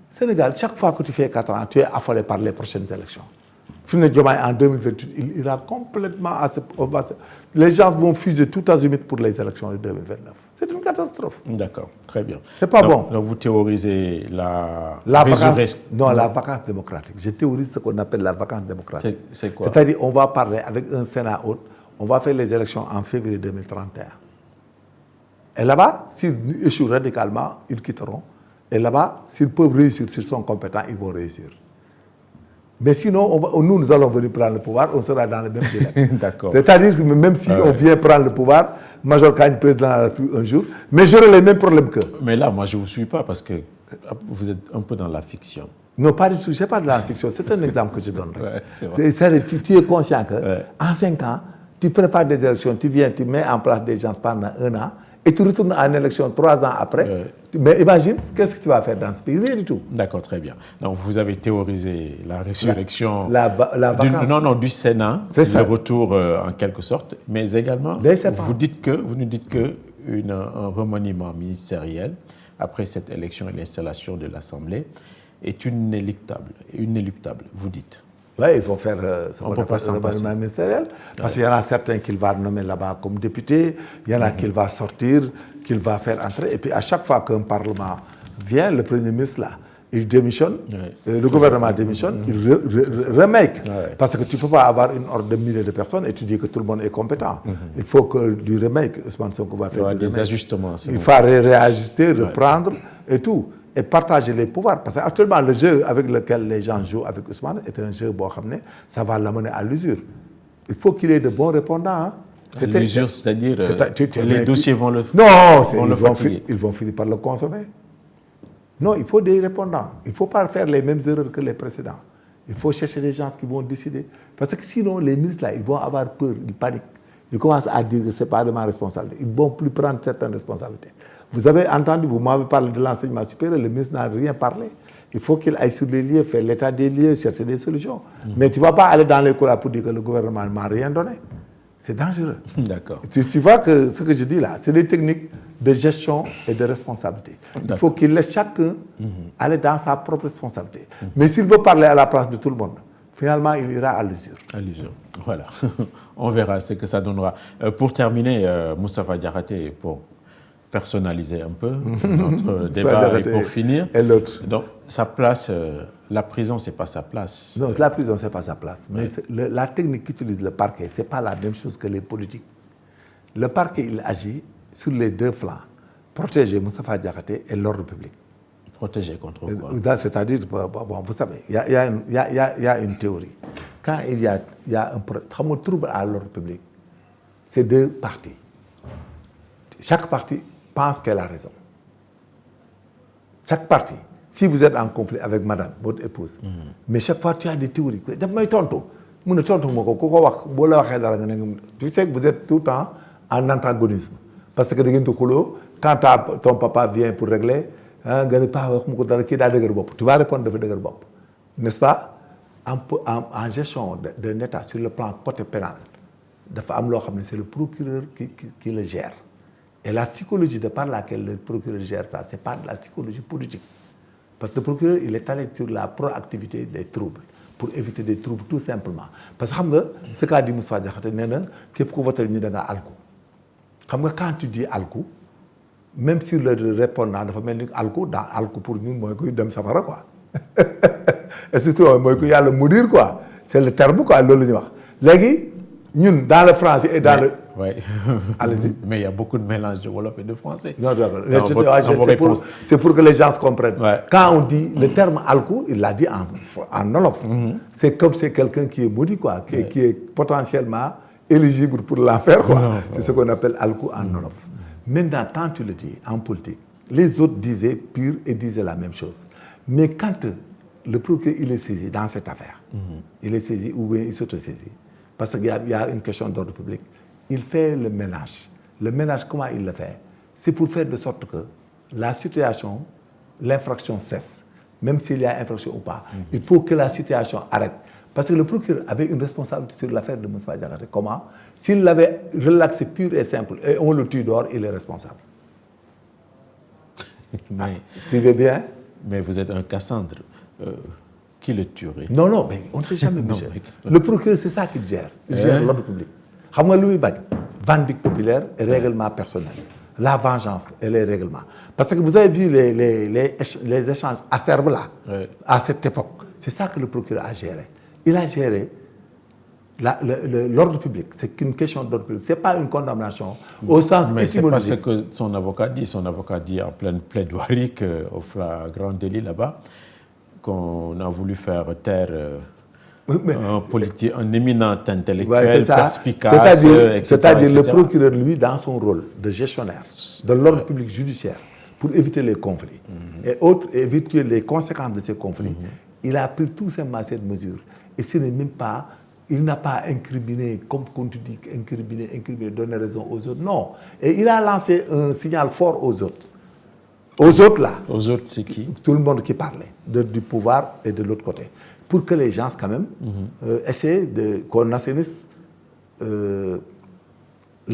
Sénégal, chaque fois que tu fais 4 ans, tu es affolé par les prochaines élections. Fine Diomaye en 2028, il ira complètement à ce... Les gens vont fuser tout azimut pour les élections de 2029. C'est une catastrophe. D'accord, très bien. C'est pas bon. Donc vous théorisez la vacance, non, la vacance démocratique. Je théorise ce qu'on appelle la vacance démocratique. C'est quoi? C'est-à-dire, on va parler avec un Sénat haute, on va faire les élections en février 2031. Et là-bas, s'ils échouent radicalement, ils quitteront. Et là-bas, s'ils peuvent réussir, s'ils sont compétents, ils vont réussir. Mais sinon, nous allons venir prendre le pouvoir, on sera dans le même délai. D'accord. C'est-à-dire que même si on vient prendre le pouvoir, Major Kanye président un jour, mais j'aurai les mêmes problèmes qu'eux. Mais là, moi, je ne vous suis pas parce que vous êtes un peu dans la fiction. Non, pas du tout, je n'ai pas de la fiction, c'est un exemple que je donne. Ouais, c'est vrai. Tu es conscient qu'en 5 ans, tu prépares des élections, tu viens, tu mets en place des gens pendant 1 an, et tu retournes en élection 3 ans après. Mais imagine, qu'est-ce que tu vas faire dans ce pays? Rien du tout. D'accord, très bien. Donc vous avez théorisé la résurrection la vacance. du Sénat, le retour en quelque sorte, mais également vous nous dites que un remaniement ministériel après cette élection et l'installation de l'Assemblée est inéluctable, vous dites. Oui, il faut faire ce qu'on appelle un remaniement ministériel, parce qu'il y en a certains qu'il va nommer là-bas comme député, il y en a qu'il va sortir, qu'il va faire entrer, et puis à chaque fois qu'un Parlement vient, le Premier ministre là, il démissionne, le gouvernement démissionne, il remake, parce que tu ne peux pas avoir une ordre de milliers de personnes et tu dis que tout le monde est compétent. Il faut que du remake, Ousmane Sonko va faire des ajustements. Il faut réajuster, reprendre et tout. Et partager les pouvoirs. Parce qu'actuellement, le jeu avec lequel les gens jouent avec Ousmane est un jeu, ça va l'amener à l'usure. Il faut qu'il ait de bons répondants. Hein. L'usure, c'est-à-dire les dossiers vont le ils vont finir par le consommer. Non, il faut des répondants. Il ne faut pas faire les mêmes erreurs que les précédents. Il faut chercher des gens qui vont décider. Parce que sinon, les ministres, là, ils vont avoir peur, ils paniquent. Ils commencent à dire que ce n'est pas de ma responsabilité. Ils ne vont plus prendre certaines responsabilités. Vous avez entendu, vous m'avez parlé de l'enseignement supérieur, le ministre n'a rien parlé. Il faut qu'il aille sur les lieux, faire l'état des lieux, chercher des solutions. Mais tu ne vas pas aller dans les couloirs pour dire que le gouvernement ne m'a rien donné. C'est dangereux. D'accord. Tu vois que ce que je dis là, c'est des techniques de gestion et de responsabilité. Il faut qu'il laisse chacun aller dans sa propre responsabilité. Mais s'il veut parler à la place de tout le monde, finalement, il ira à l'usure. À l'usure. Voilà. On verra ce que ça donnera. Pour terminer, Moustapha Diakhaté, pour personnaliser un peu notre débat et pour finir. Et l'autre. Donc, sa place, la prison, ce n'est pas sa place. Non, la prison, ce n'est pas sa place. Mais la technique qu'utilise le parquet, ce n'est pas la même chose que les politiques. Le parquet, il agit sur les 2 flancs. Protéger Moustapha Diakhaté et l'ordre public. Protéger contre quoi? C'est-à-dire, bon, vous savez, il y a une théorie. Quand il y a un trouble à l'ordre public, c'est 2 parties. Chaque partie pense qu'elle a raison. Chaque parti, si vous êtes en conflit avec madame, votre épouse, mais chaque fois tu as des théories. Tu sais que vous êtes tout le temps en antagonisme. Parce que quand ton papa vient pour régler, tu vas répondre de Degerbop. N'est-ce pas? En gestion d'un État sur le plan côté pénal, c'est le procureur qui le gère. Et la psychologie de par laquelle le procureur gère ça, ce n'est pas de la psychologie politique. Parce que le procureur, il est allé sur la proactivité des troubles, pour éviter des troubles tout simplement. Parce que ce qu'a dit Moussa Diakhaté, c'est que voter ni dans alco. Quand tu dis alco, même si le répondant dafa mel ni alco dans alco pour nous mooy koy dem safara quoi. Et surtout mooy ko yàlla mourir quoi. C'est le terme quoi loolu la ñuy wax. Léegi ñun dans le français et dans le ouais. Allez-y. Mais il y a beaucoup de mélange de wolof et de français. Non, d'accord. C'est pour que les gens se comprennent. Ouais. Quand on dit le terme alco, il l'a dit en olof. C'est comme c'est quelqu'un qui est maudit quoi, qui est potentiellement éligible pour l'enfer quoi. C'est ce qu'on appelle alco en olof. Maintenant, quand tu le dis en politique, les autres disaient pur et disaient la même chose. Mais quand le procureur il est saisi dans cette affaire, il est saisi ou bien il s'autosaisit, parce qu'il y a une question d'ordre public, il fait le ménage. Le ménage, comment il le fait? C'est pour faire de sorte que la situation, l'infraction cesse, même s'il y a infraction ou pas. Il faut que la situation arrête. Parce que le procureur avait une responsabilité sur l'affaire de Moussa Diakhaté. Comment? S'il l'avait relaxé pur et simple et on le tue dehors, il est responsable. Suivez bien. Mais vous êtes un Cassandre. Qui le tuerait? Non, non, mais on ne sait jamais. Le procureur, c'est ça qu'il gère. Il gère l'ordre public. Vendique populaire et règlement personnel. La vengeance et les règlements. Parce que vous avez vu les échanges acerbes là, à cette époque. C'est ça que le procureur a géré. Il a géré l'ordre public. C'est une question d'ordre public. Ce n'est pas une condamnation au sens mais étymologique. C'est pas ce que son avocat dit. Son avocat dit en pleine plaidoirie qu'au flagrant délit là-bas, qu'on a voulu faire taire un éminent intellectuel, perspicace, etc. C'est-à-dire le procureur, lui, dans son rôle de gestionnaire de l'ordre public judiciaire, pour éviter les conflits et éviter les conséquences de ces conflits, il a pris tout simplement cette mesure. Et ce n'est même pas, il n'a pas incriminé, comme tu dis, incriminé, donner raison aux autres. Non. Et il a lancé un signal fort aux autres. Aux autres là. Aux autres, c'est qui? Tout le monde qui parlait, du pouvoir et de l'autre côté. Pour que les gens, quand même, essaient qu'on assainisse la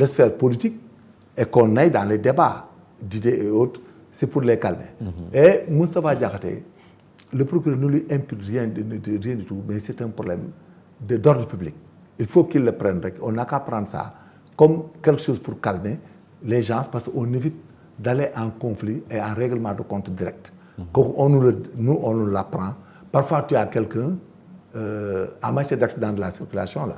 sphère politique et qu'on aille dans les débats d'idées et autres, c'est pour les calmer. Et Moustapha Diakhaté, le procureur ne lui impute rien du tout, mais c'est un problème d'ordre public. Il faut qu'il le prenne. On n'a qu'à prendre ça comme quelque chose pour calmer les gens, parce qu'on évite d'aller en conflit et en règlement de compte direct. Nous, on nous l'apprend. Parfois, tu as quelqu'un, en matière d'accident de la circulation, là,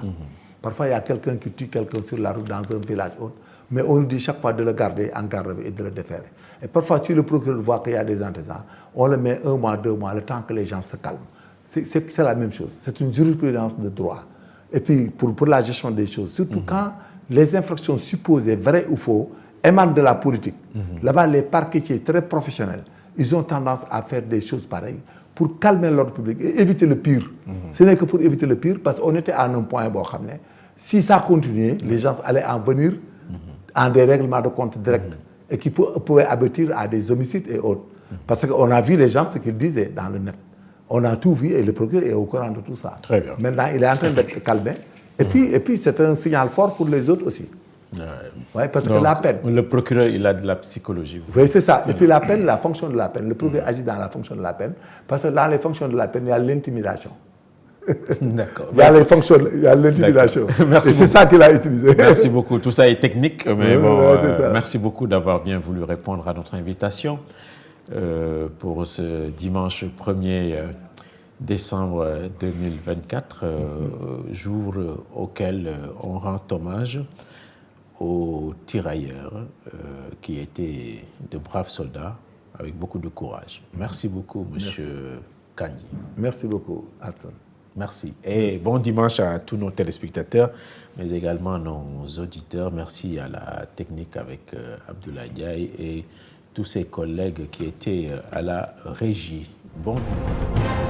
parfois il y a quelqu'un qui tue quelqu'un sur la route dans un village autre, mais on nous dit chaque fois de le garder en garde et de le déférer. Et parfois, si le procureur voit qu'il y a des antécédents, on le met 1 mois, 2 mois, le temps que les gens se calment. C'est la même chose. C'est une jurisprudence de droit. Et puis, pour la gestion des choses, surtout quand les infractions supposées, vraies ou faux, émanent de la politique. Là-bas, les parquetiers très professionnels, ils ont tendance à faire des choses pareilles pour calmer l'ordre public et éviter le pire. Ce n'est que pour éviter le pire, parce qu'on était à un point, si ça continuait, les gens allaient en venir en des règlements de compte directs et qui pouvaient aboutir à des homicides et autres. Parce qu'on a vu les gens ce qu'ils disaient dans le net. On a tout vu et le procureur est au courant de tout ça. Très bien. Maintenant, il est en train d'être calmé. Et puis c'est un signal fort pour les autres aussi. Ouais, parce donc, que la peine. Le procureur, il a de la psychologie. Oui, c'est ça. Et puis la peine, la fonction de la peine. Le procureur agit dans la fonction de la peine. Parce que dans les fonctions de la peine, il y a l'intimidation. D'accord. Il y a les fonctions, il y a l'intimidation. Merci. Et c'est ça qu'il a utilisé. Merci beaucoup. Tout ça est technique, mais bon, ça. Merci beaucoup d'avoir bien voulu répondre à notre invitation pour ce dimanche 1er décembre 2024, jour auquel on rend hommage aux tirailleurs qui étaient de braves soldats avec beaucoup de courage. Merci beaucoup, Monsieur Kandji. Merci beaucoup, Hudson. Merci. Et bon dimanche à tous nos téléspectateurs, mais également nos auditeurs. Merci à la technique avec Abdoulaye Diaye et tous ses collègues qui étaient à la régie. Bon dimanche.